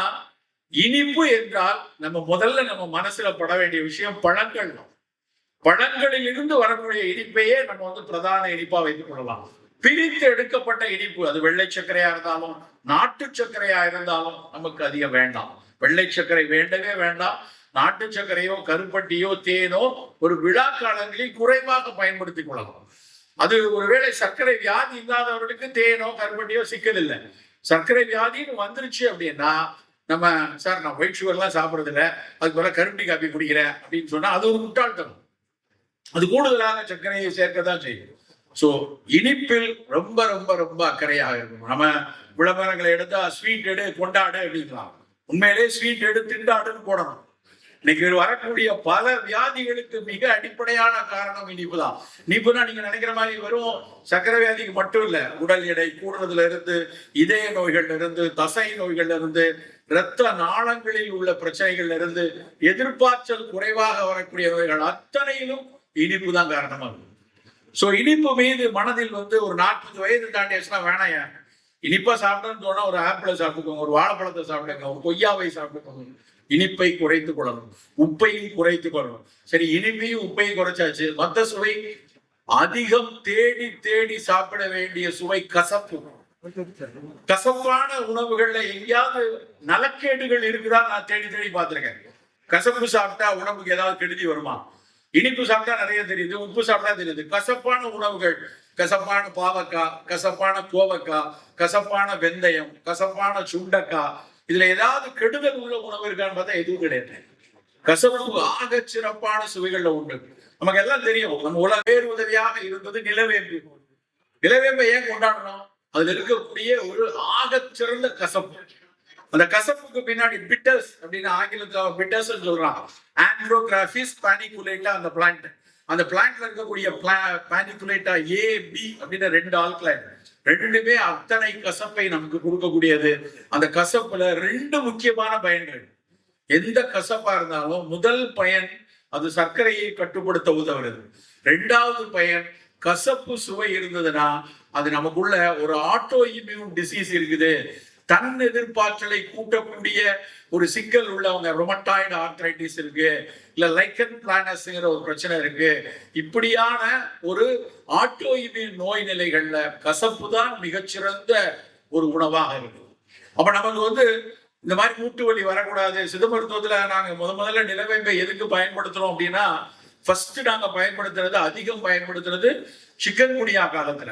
இனிப்பு என்றால் நம்ம மனசுல பட வேண்டிய விஷயம் பழங்கள். பழங்களில் இருந்து வரக்கூடிய இனிப்பையே நம்ம வந்து பிரதான இனிப்பா வைத்துக் கொள்ளலாம். பிரித்து எடுக்கப்பட்ட இனிப்பு, அது வெள்ளை சர்க்கரையா இருந்தாலும் நாட்டு சர்க்கரையா இருந்தாலும் நமக்கு அதிகம் வேண்டாம். வெள்ளை சர்க்கரை வேண்டவே வேண்டாம். நாட்டு சர்க்கரையோ கருப்பட்டியோ தேனோ ஒரு விழா காலங்களில் குறைவாக பயன்படுத்திக் கொள்ளலாம். அது ஒருவேளை சர்க்கரை வியாதி இல்லாதவர்களுக்கு தேனோ கருப்பட்டியோ சிக்கல். சர்க்கரை வியாதின்னு வந்துருச்சு அப்படின்னா நம்ம சார் நான் ஒயிட் சுகர்லாம் சாப்பிட்றது இல்லை, அதுக்கு பிறகு கருப்பட்டி காப்பி குடிக்கிறேன் அப்படின்னு சொன்னா அது ஒரு முட்டாள்தனம். அது கூடுதலாக சர்க்கரையை சேர்க்கத்தான் செய்யும். ஸோ இனிப்பில் ரொம்ப ரொம்ப ரொம்ப அக்கறையாக இருக்கும். நம்ம விளம்பரங்களை எடுத்தா ஸ்வீட் எடு கொண்டாடு அப்படின்லாம், உண்மையிலே ஸ்வீட் எடு திண்டாடுன்னு போடணும். இன்னைக்கு வரக்கூடிய பல வியாதிகளுக்கு மிக அடிப்படையான காரணம் இனிப்பு தான். இனிப்புனா நீங்க நினைக்கிற மாதிரி வெறும் சர்க்கரை வியாதிக்கு மட்டும் இல்ல, உடல் எடை கூடுறதுல இருந்து, இதய நோய்கள்ல இருந்து, தசை நோய்கள்ல இருந்து, இரத்த நாளங்களில் உள்ள பிரச்சனைகள்ல இருந்து, எதிர்பார்த்தல் குறைவாக வரக்கூடிய நோய்கள் அத்தனையிலும் இனிப்பு தான் காரணமா இருக்கும். சோ இனிப்பு மீது மனதில் வந்து ஒரு 40 வயது தாண்டியாச்சுன்னா வேணாயா, இனிப்பா சாப்பிட்டோன்னு தோணா ஒரு ஆப்பிளை சாப்பிட்டுக்கோங்க, ஒரு வாழைப்பழத்தை சாப்பிடுங்க, ஒரு கொய்யாவை சாப்பிட்டுக்கோங்க. இனிப்பை குறைத்துக் கொள்ளணும், உப்பையும் குறைத்துக் கொள்ளணும். சரி, இனிப்பையும் உப்பையும் குறைச்சாச்சு. மற்ற சுவை அதிகம் தேடி தேடி சாப்பிட வேண்டிய சுவை கசப்பு. கசப்பான உணவுகள்ல எங்கேயாவது நலக்கேடுகள் இருக்குதா நான் தேடி தேடி பார்த்திருக்கேன். கசப்பு சாப்பிட்டா உடம்புக்கு ஏதாவது கெடுதி வருமா? இனிப்பு சாப்பிட்டா நிறைய தெரியுது, உப்பு சாப்பிட்டா தெரியுது. கசப்பான உணவுகள், கசப்பான பாவக்காய், கசப்பான கோவக்காய், கசப்பான வெந்தயம், கசப்பான சுண்டக்காய், இதுல ஏதாவது கெடுதல் உள்ள உணவு இருக்கான்னு பார்த்தா எதுவும் கிடையாது. கசப்பு ஆக சிறப்பான சுவைகள்ல உண்டு. நமக்கு எல்லாம் தெரியும். நம்ம உலக பேர் உதவியாக இருந்தது நிலவேம்பு. நிலவேம்பை ஏன் கொண்டாடணும்? அதுல இருக்கக்கூடிய ஒரு ஆக சிறந்த கசப்பு. அந்த கசப்புக்கு பின்னாடி பிட்டர்ஸ் அப்படின்னு ஆங்கிலத்தில் பிட்டர்ஸ் சொல்றான். ஆண்ட்ரோகிராஃபிஸ் பானிகுலேட்டா அந்த பிளான்ட், அந்த பிளான்ட்ல இருக்கக்கூடிய பானிகுலேட்டா ஏ பி அப்படின்னு 2 ஆல்கலைன், ரெண்டுமே அத்தனை கசப்பை நமக்கு கொடுக்கக்கூடியது. அந்த கசப்புல 2 முக்கியமான பயன்கள். எந்த கசப்பா இருந்தாலும் முதல் பயன் அது சர்க்கரையை கட்டுப்படுத்த உதவுறது. 2வது பயன் கசப்பு சுவை இருந்ததுன்னா அது நமக்குள்ள ஒரு ஆட்டோ இம்யூன் டிசீஸ் இருக்குது, தன் எதிர்ப்பாற்றலை கூட்டக்கூடிய ஒரு சிக்கல் உள்ளவங்க, ரொமட்டாய்டு ஆர்த்ரைட்டிஸ் இருக்கு, இல்ல லைக்கன் பிளானஸ்ங்கிற ஒரு பிரச்சனை இருக்கு. இப்படியான ஒரு ஆட்டோ இம்யூன் நோய் நிலைகள்ல கசப்பு தான் மிகச்சிறந்த ஒரு உணவாக இருக்கு. அப்ப நமக்கு இந்த மாதிரி மூட்டு வலி வரக்கூடாது. சித்த மருத்துவத்துல நாங்க முதல்ல நிலவேம்பை எதுக்கு பயன்படுத்துறோம் அப்படின்னா, ஃபர்ஸ்ட் நாங்க பயன்படுத்துறது, அதிகம் பயன்படுத்துறது சிக்கன் குனியா காலத்துல.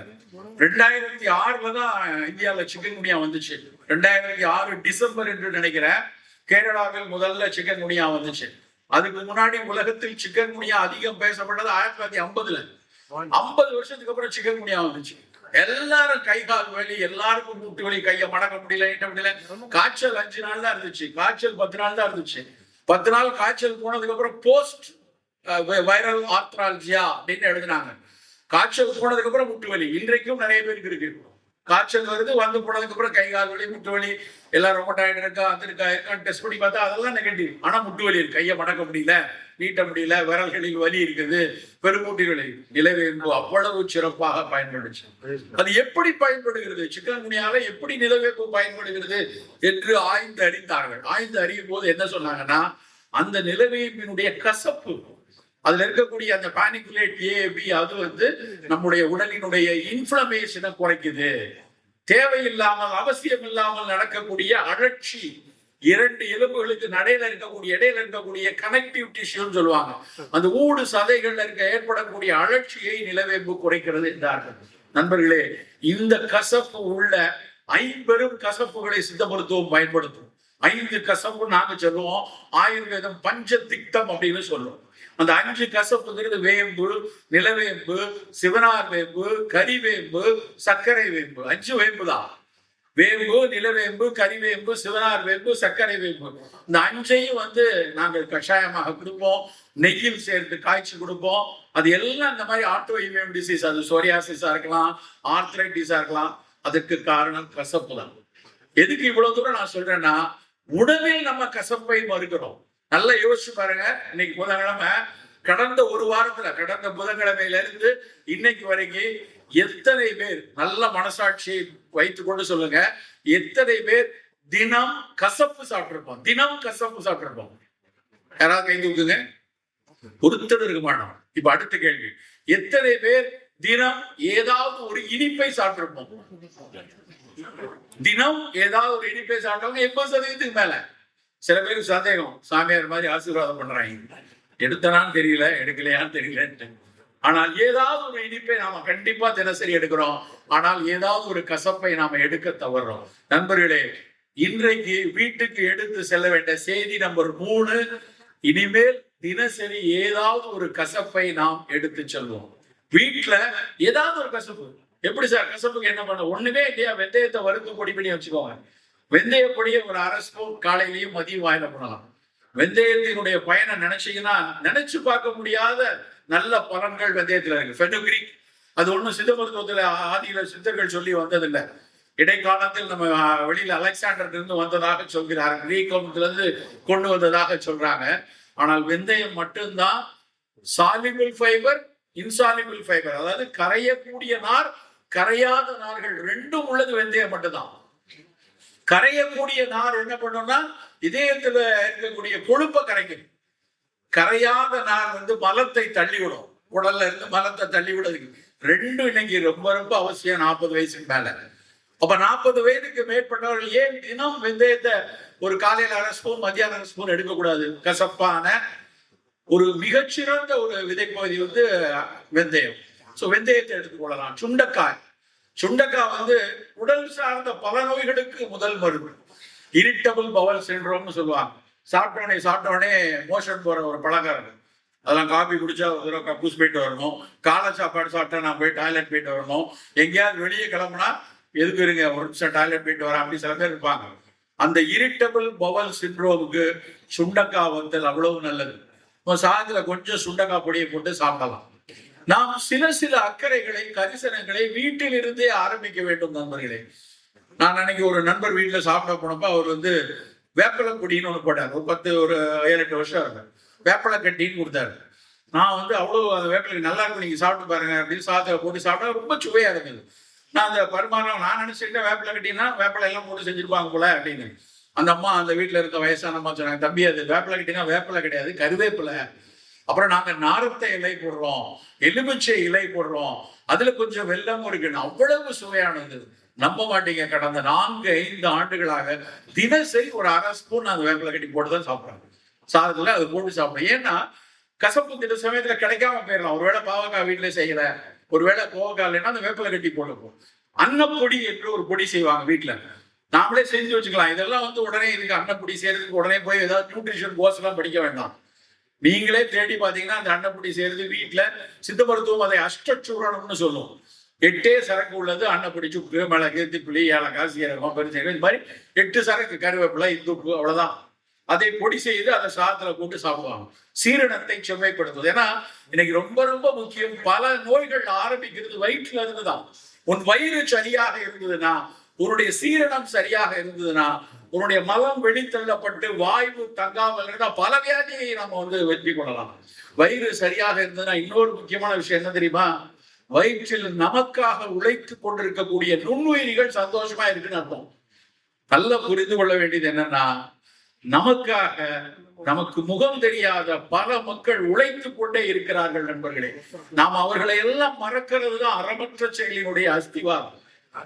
2006 தான் இந்தியாவில் சிக்கன் குனியா வந்துச்சு. 2006 டிசம்பர் என்று நினைக்கிறேன், கேரளாவில் முதல்ல சிக்கன் குனியா வந்துச்சு. அதுக்கு முன்னாடி உலகத்தில் சிக்கன் குனியா அதிகம் பேசப்பட்டது 1950. 50 வருஷத்துக்கு அப்புறம் சிக்கன் குனியா வந்துச்சு. எல்லாரும் கை கால் வலி, எல்லாருக்கும் மூட்டு வலி, கையை மடக்க முடியல, ஈட்ட முடியல. காய்ச்சல் 5 நாள் தான் இருந்துச்சு, காய்ச்சல் 10 நாள் தான் இருந்துச்சு. 10 நாள் காய்ச்சல் போனதுக்கு அப்புறம் போஸ்ட் வைரல் ஆர்த்ராலஜியா அப்படின்னு எழுதினாங்க. காய்ச்சல் போனதுக்கு அப்புறம் முட்டு வலி இன்றைக்கும் நிறைய பேருக்கு இருக்கு. காய்ச்சல் வருது, வந்து போனதுக்கு அப்புறம் கை கால் வலி, முட்டு வலி, எல்லாம் ரொம்ப டயர்ட் இருக்கா, அது இருக்கான்னு டெஸ்ட் பண்ணி பார்த்தா அதெல்லாம் நெகட்டிவ். ஆனா முட்டு வலி இருக்கு, கையை மடக்க முடியல, நீட்ட முடியல, விரல்களில் வலி இருக்குது, பெருமூட்டி வலி. நிலவேம்பு அவ்வளவு சிறப்பாக பயன்படுச்சு. அது எப்படி பயன்படுகிறது, சிக்கன் குனியால எப்படி நிலவேம்பு பயன்படுகிறது என்று ஆய்ந்து அறிந்தார்கள். ஆய்ந்து அறியும் போது என்ன சொன்னாங்கன்னா, அந்த நிலவேம்பினுடைய கசப்பு, அதுல இருக்கக்கூடிய அந்த பானிகுலேட் ஏ பி, அது நம்முடைய உடலினுடைய இன்ஃப்ளமேஷனை குறைக்குது. தேவையில்லாமல் அவசியம் இல்லாமல் நடக்கக்கூடிய அழற்சி, 2 எலும்புகளுக்கு இடையில இருக்கக்கூடிய கனெக்டிவ் டிஷ்யூன்னு சொல்லுவாங்க, அந்த ஊடு சதைகள்ல ஏற்படக்கூடிய அழற்சியை நிலவேம்பு குறைக்கிறது என்றார்கள். நண்பர்களே, இந்த கசப்பு உள்ள 50 கசப்புகளை சித்த மருத்துவம் பயன்படுத்தும். 5 கசப்பு நாங்க சொல்லுவோம், ஆயுர்வேதம் பஞ்சதிக்தம் அப்படின்னு சொல்லுவோம். அந்த 5 கசப்புங்கிறது வேம்பு, நிலவேம்பு, சிவனார் வேம்பு, கரிவேம்பு, சர்க்கரை வேம்பு. 5 வேம்பு தான். வேம்பு, நிலவேம்பு, கரிவேம்பு, சிவனார் வேம்பு, சர்க்கரை வேம்பு. இந்த 5ஐயும் நாங்கள் கஷாயமாக கொடுப்போம், நெய்யில் சேர்த்து காய்ச்சி கொடுப்போம். அது எல்லாம் இந்த மாதிரி ஆட்டோ இம்யூன் டிசீஸ், அது சோரியாசிஸா இருக்கலாம், ஆர்த்ரைட்டிஸா இருக்கலாம், அதற்கு காரணம் கசப்பு தான். எதுக்கு இவ்வளவு தூரம் நான் சொல்றேன்னா, உணவில் நம்ம கசப்பை மறுக்கிறோம். நல்லா யோசிச்சு பாருங்க. இன்னைக்கு புதன்கிழமை, கடந்த ஒரு வாரத்துல, கடந்த புதன்கிழமையில இருந்து இன்னைக்கு வரைக்கும் எத்தனை பேர், நல்ல மனசாட்சியை வைத்துக் கொண்டு சொல்லுங்க, எத்தனை பேர் தினம் கசப்பு சாப்பிட்டிருப்போம்? தினம் கசப்பு சாப்பிட்டிருப்போம். யாராவது கை தூக்குங்க. ஒருத்தர் இருக்க மாட்டோம். இப்ப அடுத்த கேள்வி, எத்தனை பேர் தினம் ஏதாவது ஒரு இனிப்பை சாப்பிட்டிருப்போம்? தினம் ஏதாவது ஒரு இனிப்பை சாப்பிட்டவங்க 80% மேல. சில பேருக்கு சந்தேகம், சாமியார் மாதிரி ஆசீர்வாதம் பண்றாங்க, எடுத்தனான்னு தெரியல, எடுக்கலையான்னு தெரியல. ஆனால் ஏதாவது ஒரு இனிப்பை நாம கண்டிப்பா தினசரி எடுக்கிறோம். ஆனால் ஏதாவது ஒரு கசப்பை நாம எடுக்க தவறுறோம். நண்பர்களே, இன்றைக்கு வீட்டுக்கு எடுத்து செல்ல வேண்டிய செய்தி நம்பர் 3, இனிமேல் தினசரி ஏதாவது ஒரு கசப்பை நாம் எடுத்து செல்வோம். வீட்டுல ஏதாவது ஒரு கசப்பு. எப்படி சார் கசப்புக்கு என்ன பண்ண? ஒண்ணுமே இல்லையா, வெந்தயத்தை வறுத்து பொடி பண்ணி வச்சுக்கோங்க. வெந்தய பொடியை ஒரு 1/2 ஸ்பூன் காலையிலையும் மதியம் வாயில பண்ணலாம். வெந்தயத்தினுடைய பயனை நினைச்சீங்கன்னா நினைச்சு பார்க்க முடியாத நல்ல பலன்கள் வெந்தயத்துல இருக்கு. ஃபெனுக்ரிக், அது ஒண்ணும் சித்த மருத்துவத்துல ஆதியில சித்தர்கள் சொல்லி வந்ததில்லை. இடைக்காலத்தில் நம்ம வெளியில அலெக்சாண்டர் இருந்து வந்ததாக சொல்கிறார், கிரீக்கத்துல இருந்து கொண்டு வந்ததாக சொல்றாங்க. ஆனால் வெந்தயம் மட்டும்தான் சாலிபிள் ஃபைபர், இன்சாலிபிள் ஃபைபர், அதாவது கரையக்கூடிய நார், கரையாத நார்கள் 2ம் உள்ளது வெந்தயம் மட்டும்தான். கரையக்கூடிய நார் என்ன பண்ணும்னா இதயத்துல இருக்கக்கூடிய கொழுப்பை கரைக்கும். கரையாத நார் மலத்தை தள்ளிவிடும், உடல்ல இருந்து மலத்தை தள்ளி விடுறதுக்கு. 2ம் இன்னைக்கு ரொம்ப ரொம்ப அவசியம் 40 வயசுக்கு மேல. அப்ப 40 வயதுக்கு மேற்பட்டவர்கள் ஏன் தினம் வெந்தயத்தை ஒரு காலையில 1/2 ஸ்பூன், மத்தியானம் 1 ஸ்பூன் எடுக்கக்கூடாது? கசப்பான ஒரு மிகச்சிறந்த ஒரு விதைப்பகுதி வெந்தயம். சோ வெந்தயத்தை எடுத்துக்கொள்ளலாம். சுண்டைக்காய், சுண்டைக்காய் உடல் சார்ந்த பல நோய்களுக்கு முதல் மருந்து. இரிட்டபிள் பவல் சிண்ட்ரோம்னு சொல்லுவாங்க. சாப்பிட்டோடனே மோஷன் போற ஒரு பழக்கம் இருக்கு. அதெல்லாம் காபி குடிச்சா ஒரு தடவை கக்கூஸ் போயிட்டு வரணும், காலை சாப்பாடு சாப்பிட்டா நான் போய் டாய்லெட் போயிட்டு வரணும், எங்கேயாவது வெளியே கிளம்புனா எதுக்கு இருங்க ஒரு நிமிஷம் டாய்லெட் போயிட்டு வரேன், அப்படி சில பேர் இருப்பாங்க. அந்த இரிட்டபிள் பவல் சிண்ட்ரோமுக்கு சுண்டக்காய் வத்தல் அவ்வளவு நல்லது. சாதத்துல கொஞ்சம் சுண்டக்காய் பொடியை போட்டு சாப்பிடலாம். நாம் சில அக்கறைகளை கரிசனங்களை வீட்டில் இருந்தே ஆரம்பிக்க வேண்டும் நண்பர்களே. நான் அன்னைக்கு ஒரு நண்பர் வீட்டுல சாப்பிட போனப்ப அவர் வேப்பலை கொடின்னு ஒண்ணு போட்டார். ஒரு 7-8 வருஷம் இருக்கும். வேப்பலை கட்டின்னு கொடுத்தாரு. நான் அவ்வளவு அந்த வேப்பலை நல்லா இருக்கும், நீங்க சாப்பிட்டு பாருங்க அப்படின்னு சாதத்துல போட்டு சாப்பிட்டா ரொம்ப சுவையா இருக்குது. நான் அந்த பரிமாணம் நான் நினைச்சுட்டேன் வேப்பலை கட்டினா வேப்பலை எல்லாம் போட்டு செஞ்சிருப்பாங்க போல அப்படின்னு. அந்த அம்மா அந்த வீட்டுல இருக்க வயசான அம்மா சொன்னாங்க, தம்பி அது வேப்பலை கட்டினா வேப்பலை கிடையாது, கருவேப்பிலை. அப்புறம் நாங்க நாரத்தை இலை போடுறோம், எலுமிச்சை இலை போடுறோம், அதுல கொஞ்சம் வெல்லம் இருக்குன்னு அவ்வளவு சுவையானது. நம்ப மாட்டீங்க, கடந்த 4-5 ஆண்டுகளாக தினசரி ஒரு 1/2 ஸ்பூன் அந்த வேப்பலை கட்டி போட்டுதான் சாப்பிட்றாங்க. சாதத்துல அது போட்டு சாப்பிடுறோம். ஏன்னா கசப்பு தின சமயத்துல கிடைக்காம போயிடலாம். ஒருவேளை பாவக்காய் வீட்டுல செய்யல, ஒருவேளை கோவக்காய் இல்லைன்னா அந்த வேப்பலை கட்டி போட்டுப்போம். அன்னப்பொடி என்று ஒரு பொடி செய்வாங்க வீட்டுல, நாமளே செஞ்சு வச்சுக்கலாம். இதெல்லாம் உடனே இதுக்கு அன்னப்பொடி செய்யறதுக்கு உடனே போய் ஏதாவது நியூட்ரிஷன் கோர்ஸ் எல்லாம் படிக்க வேண்டாம். நீங்களே தேடி பாத்தீங்கன்னா அந்த அன்னப்பொடி செய்யறது வீட்டுல சித்த மருத்துவம் அதை அஷ்டச்சூரணம்னு சொல்லும். 8 சரக்கு உள்ளது. அன்னப்பொடி, சுக்கு, மிளகு, திப்பிலி, ஏலக்காய், சீரகம், பெருசீரகம், இது மாதிரி 8 சரக்கு, கருவேப்பிலை, இந்துப்பு, அவ்வளவுதான். அதை பொடி செய்து அதை சாதத்துல போட்டு சாப்பிடுவாங்க. சீரணத்தை செம்மைப்படுத்துவது. ஏன்னா இன்னைக்கு ரொம்ப ரொம்ப முக்கியம். பல நோய்கள் ஆரம்பிக்கிறது வயிற்றுல இருந்துதான். உன் வயிறு சரியாக இருந்ததுன்னா, உன்னுடைய சீரணம் சரியாக இருந்ததுன்னா, உன்னுடைய மலம் வெளித்தள்ளப்பட்டு வாய்வு தங்காமல் இருந்தா பல வியாதியை நம்ம வெற்றி கொள்ளலாம். வயிறு சரியாக இருந்ததுன்னா இன்னொரு முக்கியமான விஷயம் என்ன தெரியுமா? வயிற்றில் நமக்காக உழைத்து கொண்டிருக்கக்கூடிய நுண்ணுயிரிகள் சந்தோஷமா இருக்குன்னு அர்த்தம். நல்லா புரிந்து கொள்ள வேண்டியது என்னன்னா, நமக்காக நமக்கு முகம் தெரியாத பல மக்கள் உழைத்து கொண்டே இருக்கிறார்கள் நண்பர்களே. நாம் அவர்களை எல்லாம் மறக்கிறது தான் அறமற்ற செயலினுடைய அஸ்திவாரம்.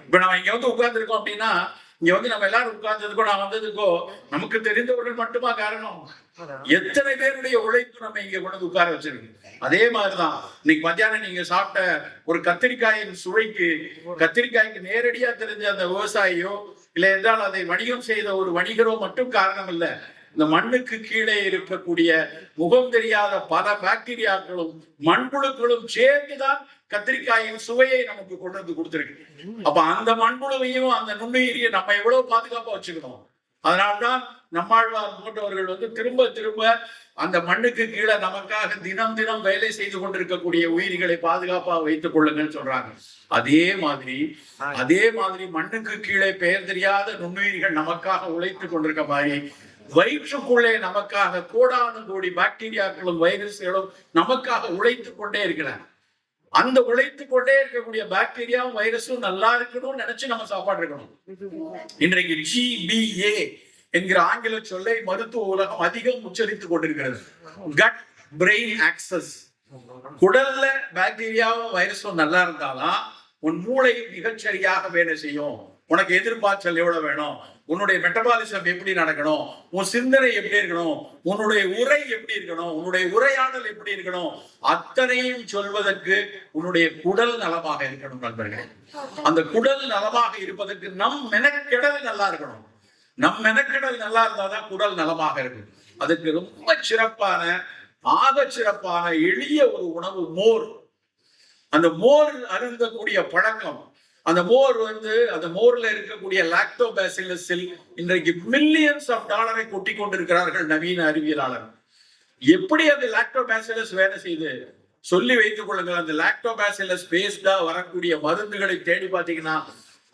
இப்ப நம்ம இங்க உட்கார்ந்து இருக்கோம் அப்படின்னா, இங்க நம்ம எல்லாரும் உட்கார்ந்ததுக்கோ நான் வந்ததுக்கோ நமக்கு தெரிந்தவர்கள் மட்டுமா காரணம்? எத்தனை பேருடைய உழைப்பு நம்ம இங்க கொண்டு உட்கார வச்சிருக்கு. அதே மாதிரிதான் இன்னைக்கு மத்தியானம் நீங்க சாப்பிட்ட ஒரு கத்திரிக்காயின் சுவைக்கு, கத்திரிக்காய்க்கு நேரடியா தெரிஞ்ச அந்த விவசாயியோ இல்லை என்றால் அதை வணிகம் செய்த ஒரு வணிகரோ மட்டும் காரணம் இல்லை. இந்த மண்ணுக்கு கீழே இருக்கக்கூடிய முகம் தெரியாத பல பாக்டீரியாக்களும் மண்புழுக்களும் சேர்ந்துதான் கத்திரிக்காயின் சுவையை நமக்கு கொண்டு வந்து கொடுத்திருக்கு. அப்ப அந்த மண்புழுவையும் அந்த நுண்ணுயிரியை நம்ம எவ்வளவு பாதுகாப்பா வச்சுக்கணும். அதனால்தான் நம்மாழ்வார் போன்றவர்கள் திரும்ப திரும்ப அந்த மண்ணுக்கு கீழே நமக்காக தினம் தினம் வேலை செய்து கொண்டிருக்கக்கூடிய உயிரிகளை பாதுகாப்பா வைத்துக் கொள்ளுங்கன்னு சொல்றாங்க. அதே மாதிரி மண்ணுக்கு கீழே பெயர் தெரியாத நுண்ணுயிரிகள் நமக்காக உழைத்துக் கொண்டிருக்க மாதிரி வயிற்றுக்குள்ளே நமக்காக கோடானு கோடி பாக்டீரியாக்களும் வைரஸ்களும் நமக்காக உழைத்துக் கொண்டே இருக்கிறார். அந்த உழைத்துக் கொண்டே இருக்கக்கூடிய பாக்டீரியாவும் வைரஸும் நல்லா இருக்கணும்னு நினைச்சு நம்ம சாப்பாடு இருக்கணும். இன்றைக்கு GBA என்கிற ஆங்கில சொல்லை மருத்துவ உலகம் அதிகம் உச்சரித்துக் கொண்டிருக்கிறது. Gut brain axis. குடல்ல பாக்டீரியாவும் வைரஸும் நல்லா இருந்தாலும் உன் மூளை மிகச்சரியாக வேலை செய்யும். உனக்கு எதிர்பார்த்தல் எவ்வளவு வேணும், உன்னுடைய மெட்டபாலிசம் எப்படி நடக்கணும், உன் சிந்தனை எப்படி இருக்கணும், உன்னுடைய உரை எப்படி இருக்கணும், உன்னுடைய உரையாடல் எப்படி இருக்கணும், அத்தனையும் சொல்வதற்கு உன்னுடைய குடல் நலமாக இருக்கணும் நண்பர்களே. அந்த குடல் நலமாக இருப்பதற்கு நம் மெனக்கெடல் நல்லா இருக்கணும். நம் மெனக்கெடல் நல்லா இருந்தாதான் குடல் நலமாக இருக்கும். அதுக்கு ரொம்ப சிறப்பான, ஆக சிறப்பான எளிய ஒரு உணவு மோர். அந்த மோர் அருந்தக்கூடிய பழக்கம், அந்த மோர் அந்த மோர்ல இருக்கக்கூடிய லாக்டோபாசிலஸில் இன்றைக்கு மில்லியன்ஸ் ஆஃப் டாலரை கொட்டி கொண்டிருக்கிறார்கள் நவீன அறிவியலாளர். எப்படி அந்த லாக்டோபாசிலஸ் வேலை செய்து சொல்லி வைத்துக் கொள்ளுங்கள். அந்த லாக்டோபாசிலஸ் பேஸ்டா வரக்கூடிய மருந்துகளை தேடி பார்த்தீங்கன்னா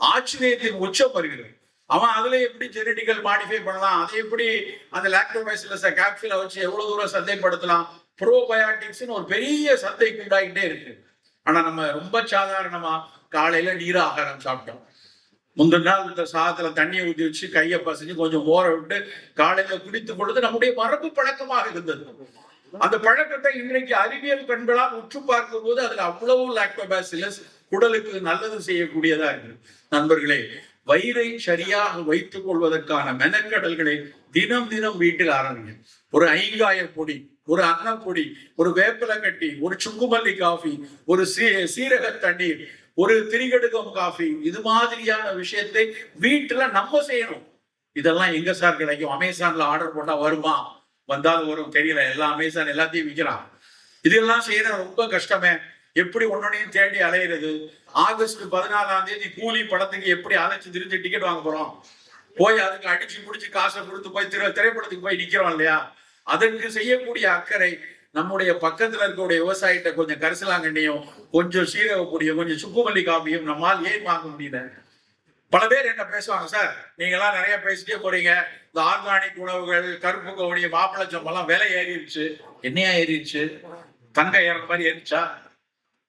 ஆச்சரியத்தின் உச்சம் வருகிறது. அவன் அதுல எப்படி ஜெனடிக்கல் மாடிஃபை பண்ணலாம், அதை எப்படி அந்த லாக்டோபாசிலஸ கேப்சூல வச்சு எவ்வளவு தூரம் சந்தைப்படுத்தலாம், ப்ரோபயாட்டிக்ஸ்னு ஒரு பெரிய சந்தைக்கு உண்டாகிட்டே இருக்கு. ஆனா நம்ம ரொம்ப சாதாரணமா காலையில நீர ஆகாரம் சாப்பிட்டோம். முந்தின நாள் இந்த சாதத்துல தண்ணியை ஊற்றி வச்சு கையை பசைஞ்சு கொஞ்சம் மோர விட்டு காலையில குடித்துக் பொழுது நம்முடைய மரபு பழக்கமாக இருந்தது. அந்த பழக்கத்தை இன்றைக்கு அறிவியல் கண்களால் உற்று பார்க்கும் போது அதுல அவ்வளவு லாக்டோபாசிலஸ் குடலுக்கு நல்லது செய்யக்கூடியதா இருக்கு. நண்பர்களே, வயிறை சரியாக வைத்துக் கொள்வதற்கான மெனக்கடல்களை தினம் தினம் வீட்டில் ஆரம்பிங்க. ஒரு ஐங்காய பொடி, ஒரு அன்னப்பொடி, ஒரு வேப்பிலை கட்டி, ஒரு சுக்குமல்லி காஃபி, ஒரு சீரக தண்ணீர், ஒரு திரிகடுகம் காஃபி, இது மாதிரியான விஷயத்தை வீட்டுல நம்ம செய்யணும். இதெல்லாம் எங்க சார் கிடைக்கும்? அமேசான்ல ஆர்டர் போட்டா வருமா? வந்தாலும் வரும் தெரியல. எல்லாம் அமேசான் எல்லாத்தையும் விற்கிறான். இதெல்லாம் செய்யற ரொம்ப கஷ்டமே. எப்படி ஒன்னொன்னையும் தேடி அலையிறது? ஆகஸ்ட் 14ஆம் தேதி கூலி படத்துக்கு எப்படி அழைச்சு திரிஞ்சு டிக்கெட் வாங்க போறோம்? போய் அதுக்கு அடிச்சு பிடிச்சி காசை கொடுத்து போய் திரைப்படத்துக்கு போய் நிக்கிறோம் இல்லையா? அதற்கு செய்யக்கூடிய அக்கறை நம்முடைய பக்கத்துல இருக்கக்கூடிய விவசாயிட்ட கொஞ்சம் கரிசலாங்கண்ணியும் கொஞ்சம் சீரக பொடியும் கொஞ்சம் சுக்குமல்லி காப்பியும் நம்மால் ஏன் வாங்க முடியல? பல பேர் என்ன பேசுவாங்க, சார் நீங்க எல்லாம் நிறைய பேசிட்டே போறீங்க, இந்த ஆர்கானிக் உணவுகள், கருப்பு கவுனி, மாப்பிளச்சம்பெல்லாம் விலை ஏறிடுச்சு. என்னையா ஏறிடுச்சு? தங்கம் ஏற மாதிரி ஏறிச்சா?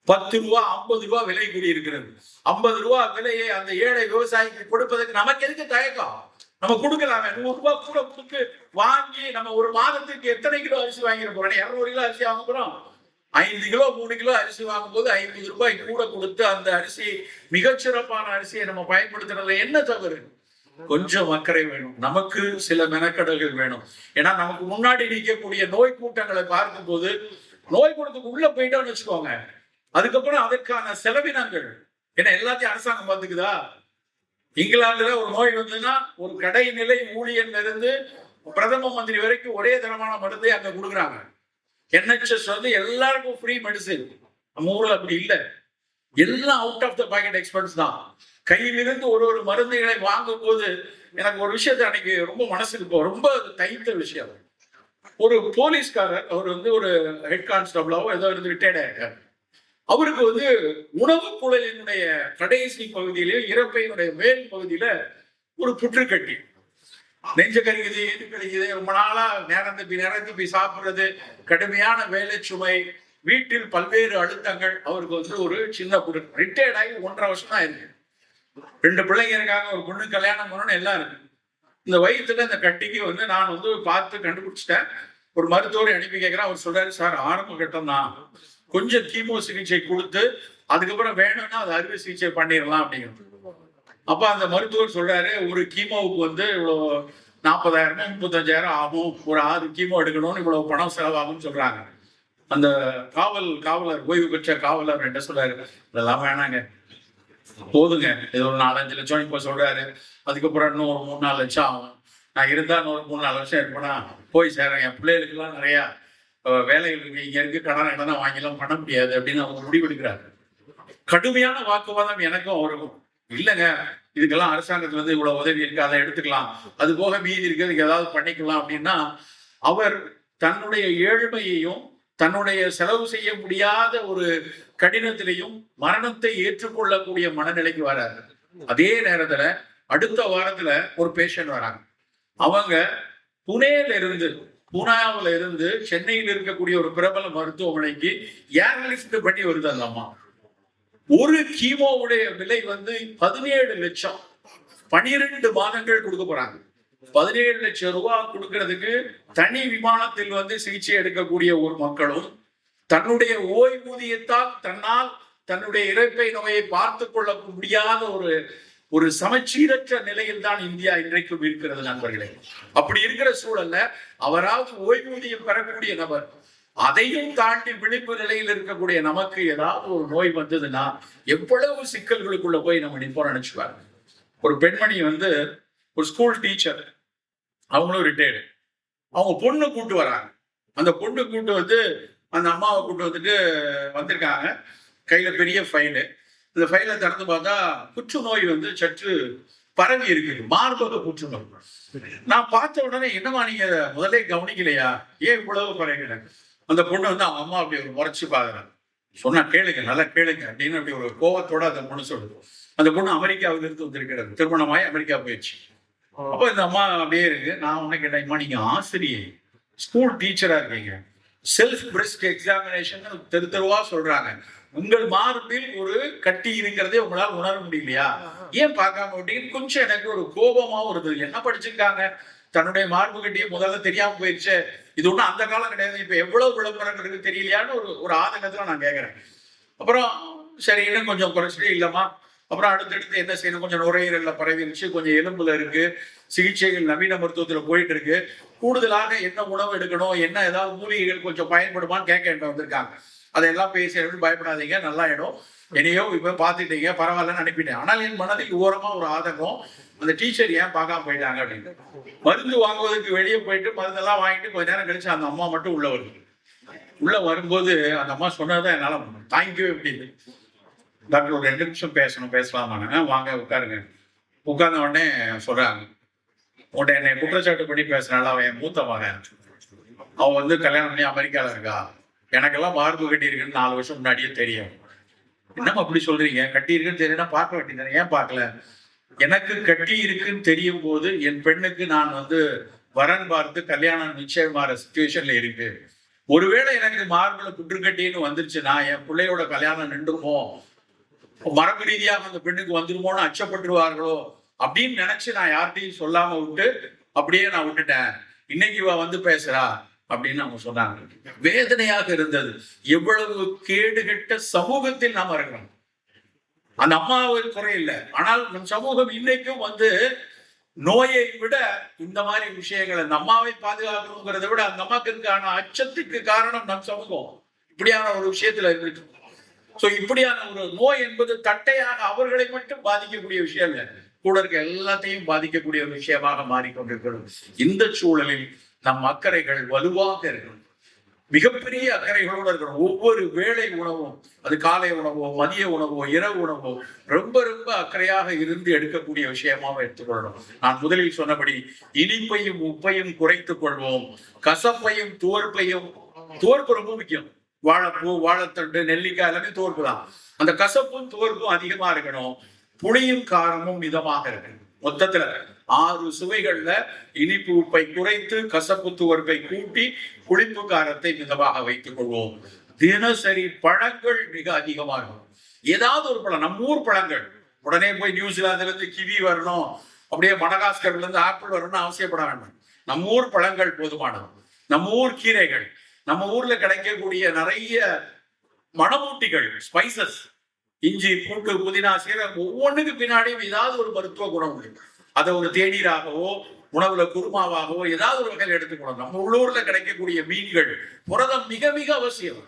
10 ரூபா 50 ரூபா விலை கூடி இருக்கிறது. 50 ரூபா விலையை அந்த ஏழை விவசாயிக்கு கொடுப்பதற்கு நமக்கு எதுக்கு தயக்கம்? நம்ம கொடுக்கலாமே. 100 ரூபாய் கூட கொடுத்து வாங்கி நம்ம ஒரு மாதத்துக்கு எத்தனை கிலோ அரிசி வாங்கிட போறோம்? 200 கிலோ அரிசி வாங்க போறோம். 5 கிலோ 3 கிலோ அரிசி வாங்கும் போது 50 ரூபாய் கூட கொடுத்து அந்த அரிசி மிகச்சிறப்பான அரிசியை நம்ம பயன்படுத்துறதுல என்ன தவறு? கொஞ்சம் அக்கறை வேணும். நமக்கு சில மெனக்கடல்கள் வேணும். ஏன்னா நமக்கு முன்னாடி நிற்கக்கூடிய நோய் கூட்டங்களை பார்க்கும் போது நோய் கூட்டத்துக்கு உள்ள போயிட்டோம்னு வச்சுக்கோங்க, அதுக்கப்புறம் அதற்கான செலவினங்கள் ஏன்னா எல்லாத்தையும் அரசாங்கம் பார்த்துக்குதா? இங்கிலாந்துல ஒரு நோய் வந்ததுன்னா ஒரு கடைநிலை ஊழியர்ல இருந்து பிரதம மந்திரி வரைக்கும் ஒரே தரமான மருந்தை அங்க கொடுக்குறாங்க. NHS வந்து எல்லாருக்கும் ஃப்ரீ மெடிசின். நம்ம ஊர்ல அப்படி இல்லை. எல்லாம் out of the pocket expense தான். கையிலிருந்து ஒரு மருந்துகளை வாங்கும் போது எனக்கு ஒரு விஷயத்த அன்னைக்கு ரொம்ப மனசுக்கு ரொம்ப தைத்த விஷயம். ஒரு போலீஸ்காரர், அவர் வந்து ஒரு ஹெட் கான்ஸ்டபிளாவோ ஏதோ இருந்து ரிட்டையர்ட் ஆயிருக்காரு. அவருக்கு வந்து உணவு குழலினுடைய கடைசி பகுதியிலே இறப்பையினுடைய மேல் பகுதியில ஒரு புற்று கட்டி, நெஞ்ச கறிக்குது, எது கழிக்குது, ரொம்ப நாளா நேரம் தப்பி சாப்பிடுறது, கடுமையான வேலை சுமை, வீட்டில் பல்வேறு அழுத்தங்கள். அவருக்கு வந்து ஒரு சின்ன புற்று. ரிட்டையர்ட் ஆகி 1.5 வருஷம் தான் இருக்கு. 2 பிள்ளைங்க இருக்காங்க, ஒரு பொண்ணு கல்யாணம் பண்ணணும், எல்லாம் இருக்கு. இந்த வயிற்றுல இந்த கட்டிக்கு வந்து நான் வந்து பார்த்து கண்டுபிடிச்சிட்டேன். ஒரு மருத்துவரை அனுப்பி கேட்கிறேன். அவர் சொல்றாரு, சார் ஆரம்ப கட்டம் தான், கொஞ்சம் கீமோ சிகிச்சை கொடுத்து அதுக்கப்புறம் வேணும்னா அது அறுவை சிகிச்சை பண்ணிடலாம் அப்படிங்கிறது. அப்ப அந்த மருத்துவர் சொல்றாரு, ஒரு கீமோவுக்கு வந்து இவ்வளவு 40,000 35,000 ஆகும், ஒரு 6 கீமோ எடுக்கணும்னு இவ்வளவு பணம் செலவாகும்னு சொல்றாங்க. அந்த காவலர், ஓய்வு பெற்ற காவலர் என்ன சொல்றாரு, இதெல்லாம் வேணாங்க, போதுங்க, இது ஒரு 4-5 லட்சம் இப்ப சொல்றாரு, அதுக்கப்புறம் இன்னும் ஒரு 3-4 லட்சம் ஆகும், நான் இருந்தா இன்னொரு 3-4 வருஷம் இருப்பேனா போய் சேரேன், என் பிள்ளைகளுக்கு எல்லாம் நிறைய வேலைகளுக்கு இங்க இருக்கு, கடனை வாங்கிலாம் பண்ண முடியாது அப்படின்னு அவங்க முடிவெடுக்கிறாரு. கடுமையான வாக்குவாதம் எனக்கும் அவருக்கும். இல்லைங்க, இதுக்கெல்லாம் அரசாங்கத்துல இருந்து இவ்வளவு உதவி இருக்கு, அதை எடுத்துக்கலாம், அது போக மீதி இருக்கிறதுக்கு ஏதாவது பண்ணிக்கலாம் அப்படின்னா அவர் தன்னுடைய ஏழ்மையையும் தன்னுடைய செலவு செய்ய முடியாத ஒரு கடினத்திலையும் மரணத்தை ஏற்றுக்கொள்ளக்கூடிய மனநிலைக்கு வராரு. அதே நேரத்துல அடுத்த வாரத்துல ஒரு பேஷண்ட் வராங்க. அவங்க பூனாவில இருந்து சென்னையில் இருக்கக்கூடிய ஒரு பிரபல மருத்துவமனைக்கு ஏர்லிஃப்ட் பண்ணி வருது அந்த அம்மா. ஒரு கீமோவுடைய விலை வந்து 17 லட்சம். 12 மாதங்கள் கொடுக்க போறாங்க. 17 லட்சம் ரூபாய் கொடுக்கறதுக்கு தனி விமானத்தில் வந்து சிகிச்சை எடுக்கக்கூடிய ஒரு மக்களும் தன்னுடைய ஓய்வூதியத்தால் தன்னுடைய இறப்பை நோயை பார்த்து கொள்ள முடியாத ஒரு சமச்சீரற்ற நிலையில் தான் இந்தியா இன்றைக்கும் இருக்கிறது நண்பர்களே. அப்படி இருக்கிற சூழல்ல அவராவது ஓய்வூதியம் பெறக்கூடிய நபர், அதையும் தாண்டி விழிப்பு நிலையில் இருக்கக்கூடிய நமக்கு ஏதாவது ஒரு நோய் வந்ததுன்னா எவ்வளவு சிக்கல்களுக்குள்ள போய் நம்ம நிற்போம் நினைச்சுப்பாங்க. ஒரு பெண்மணி வந்து ஒரு ஸ்கூல் டீச்சர், அவங்களும் ரிட்டையர்டு. அவங்க பொண்ணு கூட்டு வராங்க. அந்த பொண்ணு கூட்டு வந்து அந்த அம்மாவை கூட்டு வந்துட்டு வந்திருக்காங்க. கையில பெரிய ஃபைலு. இந்த ஃபைலை திறந்து பார்த்தா புற்றுநோய் வந்து சற்று பரவி இருக்குது, மார்பக புற்றுநோய். நான் பார்த்த உடனே என்னமா நீங்க முதலே கவனிக்கலையா, ஏன் இவ்வளவு பரவில? அந்த பொண்ணு வந்து அவங்க அம்மா அப்படி ஒரு முறைச்சு பாக்குறாங்க. சொன்னா கேளுங்க, நல்லா கேளுங்க அப்படின்னு அப்படி ஒரு கோபத்தோட அந்த பொண்ணு சொல்லுது. அந்த பொண்ணு அமெரிக்காவில இருந்து வந்திருக்கிறது, திருமணமாய் அமெரிக்கா போயிடுச்சு. அப்போ இந்த அம்மா அப்படியே இருக்கு. நான் உன்ன கேட்டேன்மா, நீங்க ஆசிரியை, ஸ்கூல் டீச்சரா இருக்கீங்க, செல்ஃப் பிரெஸ்ட் எக்ஸாமினேஷன் தெருவா சொல்றாங்க, உங்கள் மார்பில் ஒரு கட்டி இருக்கிறதே உங்களால் உணர முடியலையா, ஏன் பார்க்காம அப்படின்னு கொஞ்சம் எனக்கு ஒரு கோபமாவும் இருந்தது. என்ன படிச்சிருக்காங்க, தன்னுடைய மார்பு கட்டியே முதல்ல தெரியாம போயிடுச்சு, இது ஒன்றும் அந்த காலம் கிடையாது, இப்ப எவ்வளவு விளம்பரங்கள் இருக்கு தெரியலையான்னு ஒரு ஆதங்கத்துல நான் கேட்கிறேன். அப்புறம் சரி இன்னும் கொஞ்சம் குறைச்சிட்டு இல்லம்மா, அப்புறம் அடுத்தடுத்து என்ன செய்யணும், கொஞ்சம் நுரையீரல்ல பரவிருச்சு, கொஞ்சம் எலும்புல இருக்கு, சிகிச்சைகள் நவீன மருத்துவத்துல போயிட்டு இருக்கு, கூடுதலாக என்ன உணவு எடுக்கணும், என்ன ஏதாவது மூலிகைகள் கொஞ்சம் பயன்படுமான்னு கேட்க வந்திருக்காங்க. அதெல்லாம் பேசி பயப்படாதீங்க, நல்லா இடம் என்னையோ இப்ப பாத்துட்டீங்க, பரவாயில்லன்னு அனுப்பிட்டேன். ஆனால் என் மனதில் ஓரமா ஒரு ஆதங்கம், அந்த டீச்சர் ஏன் பார்க்காம போயிட்டாங்க அப்படின்னு. மருந்து வாங்குவதற்கு வெளியே போயிட்டு மருந்தெல்லாம் வாங்கிட்டு கொஞ்ச நேரம் கழிச்சு அந்த அம்மா மட்டும் உள்ள வருது. உள்ள வரும்போது அந்த அம்மா சொன்னதான் என்னால தாங்கிக்கவே முடியுது. டாக்டர் ஒரு 2 நிமிஷம் பேசலாமாங்க, வாங்க உட்காருங்க. உட்கார்ந்த உடனே சொல்றாங்க, உன்ட்ட என்னை குற்றச்சாட்டு பண்ணி பேசினால அவன் என் மூத்த மகன். அவன் வந்து கல்யாணம் பண்ணி அமெரிக்கால இருக்கா. எனக்கெல்லாம் மார்பு கட்டி இருக்குன்னு 4 வருஷம் முன்னாடியே தெரியும். என்னமா அப்படி சொல்றீங்க? கட்டி இருக்குன்னு தெரியும்னா பார்க்க வேண்டியது, ஏன் பார்க்கல? எனக்கு கட்டி இருக்குன்னு தெரியும் போது என் பெண்ணுக்கு நான் வந்து வரன் பார்த்து கல்யாணம் நிச்சயமாற சிச்சுவேஷன்ல இருக்கு. ஒருவேளை எனக்கு மார்புல புற்றுக்கட்டின்னு வந்துருச்சுன்னா என் பிள்ளையோட கல்யாணம் நின்றுமோ, மரபு ரீதியாக அந்த பெண்ணுக்கு வந்துருமோன்னு அச்சப்பட்டுருவார்களோ அப்படின்னு நினைச்சு நான் யார்கிட்டையும் சொல்லாம விட்டு அப்படியே நான் விட்டுட்டேன். இன்னைக்கு இவ வந்து பேசுறா அப்படின்னு அவங்க சொன்னாங்க. வேதனையாக இருந்தது. எவ்வளவு கேடுகட்ட சமூகத்தில் நாம இருக்கிறோம். அந்த அம்மாவுக்கு குறையில்லை, ஆனால் நம் சமூகம் இன்னைக்கும் வந்து நோயை விட இந்த மாதிரி விஷயங்கள், அந்த அம்மாவை பாதுகாக்கணுங்கிறத விட அந்த அம்மாவுக்கான அச்சத்துக்கு காரணம் நம் சமூகம் இப்படியான ஒரு விஷயத்துல இருக்கு. சோ இப்படியான ஒரு நோய் என்பது தட்டையாக அவர்களை மட்டும் பாதிக்கக்கூடிய விஷயம் இல்லை, கூட இருக்க எல்லாத்தையும் பாதிக்கக்கூடிய ஒரு விஷயமாக மாறிக்கொண்டிருக்கிறது. இந்த சூழலில் நம் அக்கறைகள் வலுவாக இருக்கணும். மிகப்பெரிய அக்கறைகளோடு இருக்கணும். ஒவ்வொரு வேளை உணவும், அது காலை உணவோ மதிய உணவோ இரவு உணவோ ரொம்ப ரொம்ப அக்கறையாக இருந்து எடுக்கக்கூடிய விஷயமாக எடுத்துக்கொள்ளணும். நான் முதலில் சொன்னபடி இனிப்பையும் உப்பையும் குறைத்துக் கொள்வோம், கசப்பையும் துவர்ப்பையும், துவர்ப்பு ரொம்ப முக்கியம். வாழைப்பூ, வாழைத்தண்டு, நெல்லிக்காய் எல்லாமே துவர்ப்பு தான். அந்த கசப்பும் துவர்ப்பும் அதிகமா இருக்கணும். புளியும் காரமும் மிதமாக இருக்கணும். மொத்தத்துல 6 சுவைகள்ல இனிப்பு உப்பை குறைத்து கசப்பு துவர்ப்பை கூட்டி புளிப்பு காரத்தை மிதமாக வைத்துக் கொள்வோம். தினசரி பழங்கள் மிக அதிகமாக இருக்கும். ஏதாவது ஒரு பழம், நம்ம ஊர் பழங்கள், உடனே போய் நியூசிலாந்துல இருந்து கிவி வரணும், அப்படியே மடகாஸ்கர்ல இருந்து ஆப்பிள் வரணும்னு அவசியப்பட வேண்டாம். நம்ம ஊர் பழங்கள் போதுமானது. நம்ம ஊர் கீரைகள், நம்ம ஊர்ல கிடைக்கக்கூடிய நிறைய மணமூட்டிகள், ஸ்பைசஸ், இஞ்சி, பூண்டு, புதினா, சீரகம், ஒவ்வொன்றுக்கு பின்னாடியும் ஏதாவது ஒரு மருத்துவ குணம் உண்டு. அதை ஒரு தேநீராகவோ உணவுல குருமாவாகவோ ஏதாவது ஒரு வகையில் எடுத்துக்கணும். நம்ம உள்ளூர்ல கிடைக்கக்கூடிய மீன்கள் புரதம் மிக மிக அவசியம்.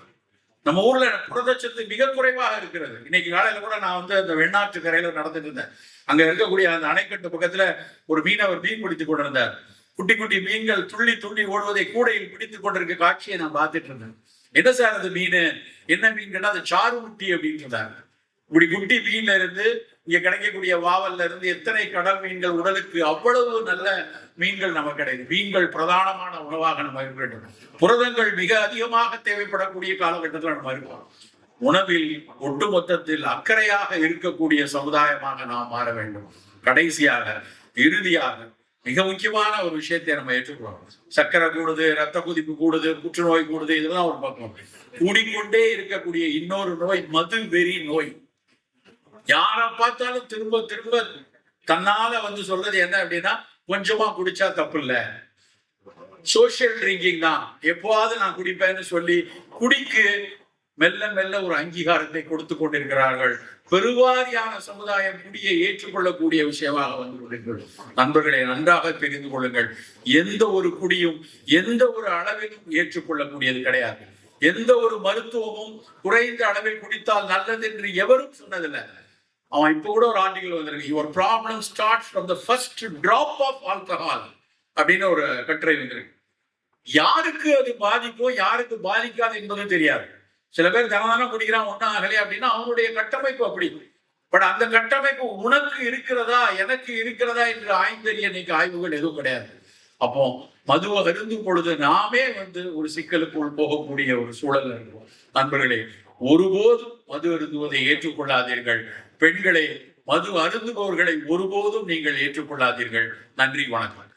நம்ம ஊர்ல புரதச்சத்து மிக குறைவாக இருக்கிறது. இன்னைக்கு காலையில கூட நான் வந்து அந்த வெண்ணாற்று கரையில நடந்துட்டு இருந்தேன். அங்க இருக்கக்கூடிய அந்த அணைக்கட்டு பக்கத்துல ஒரு மீனவர் மீன் பிடித்துக் கொண்டிருந்தார். குட்டி குட்டி மீன்கள் துள்ளி துள்ளி ஓடுவதை கூடையில் பிடித்துக் கொண்டிருக்க காட்சியை நான் பார்த்துட்டு இருந்தேன். என்ன சார் அது மீன், என்ன மீன் கேட்டா அது சாறு முட்டி அப்படின்னு இருந்தாங்க. இப்படி குட்டி மீன்ல இருந்து இங்க கிடைக்கக்கூடிய வாவல்ல இருந்து எத்தனை கடல் மீன்கள், உடலுக்கு அவ்வளவு நல்ல மீன்கள் நமக்கு கிடையாது. மீன்கள் பிரதானமான உணவாக நம்ம இருக்க வேண்டும். புரதங்கள் மிக அதிகமாக தேவைப்படக்கூடிய காலகட்டத்தில் நம்ம இருக்கோம். உணவில் ஒட்டுமொத்தத்தில் அக்கறையாக இருக்கக்கூடிய சமுதாயமாக நாம் மாற வேண்டும். கடைசியாக இறுதியாக மிக முக்கியமான ஒரு விஷயத்தை நம்ம ஏற்றுக்கிறோம். சர்க்கரை கூடுது, ரத்த கொதிப்பு கூடுது, புற்றுநோய் கூடுது, இதெல்லாம் ஒரு பக்கம். கூடிக்கொண்டே இருக்கக்கூடிய இன்னொரு நோய் மது வெறி நோய். யாரை பார்த்தாலும் திரும்ப திரும்ப தன்னால வந்து சொல்றது என்ன அப்படின்னா, கொஞ்சமா குடிச்சா தப்பு இல்ல, சோசியல் ட்ரிங்கிங் தான், எப்போவாது நான் குடிப்பேன்னு சொல்லி குடிக்கு மெல்ல மெல்ல ஒரு அங்கீகாரத்தை கொடுத்து கொண்டிருக்கிறார்கள். பெருவாரியான சமுதாயம் குடியை ஏற்றுக்கொள்ளக்கூடிய விஷயமாக வந்து கொண்டிருக்கிறது. நண்பர்களை நன்றாக தெரிந்து கொள்ளுங்கள். எந்த ஒரு குடியும் எந்த ஒரு அளவிலும் ஏற்றுக்கொள்ளக்கூடியது கிடையாது. எந்த ஒரு மருத்துவமும் குறைந்த அளவில் குடித்தால் நல்லது என்று எவரும் சொன்னதில்லை. அவன் இப்ப கூட ஒரு ஆர்டிகல் வந்திருக்கு, your problem starts from the first drop of alcohol அப்படின்னு ஒரு கட்டுரை வந்திருக்கு. யாருக்கு அது பாதிக்கும் யாருக்கு பாதிக்காது என்பது தெரியாது. சில பேர் தினதானம் குடிக்கிறான், ஒன்னும் ஆகலையே அப்படின்னா அவனுடைய கட்டமைப்பு அப்படி. பட் அந்த கட்டமைப்பு உனக்கு இருக்கிறதா எனக்கு இருக்கிறதா என்று ஆய்ந்தறிய இன்னைக்கு ஆய்வுகள் எதுவும் கிடையாது. அப்போ மதுவை அருந்தும் பொழுது நாமே வந்து ஒரு சிக்கலுக்குள் போகக்கூடிய ஒரு சூழல் இருக்கும். நண்பர்களே, ஒருபோதும் மது அருந்துவதை ஏற்றுக்கொள்ளாதீர்கள். பெண்களே, மது அருந்துபவர்களை ஒருபோதும் நீங்கள் ஏற்றுக்கொள்ளாதீர்கள். நன்றி, வணக்கம்.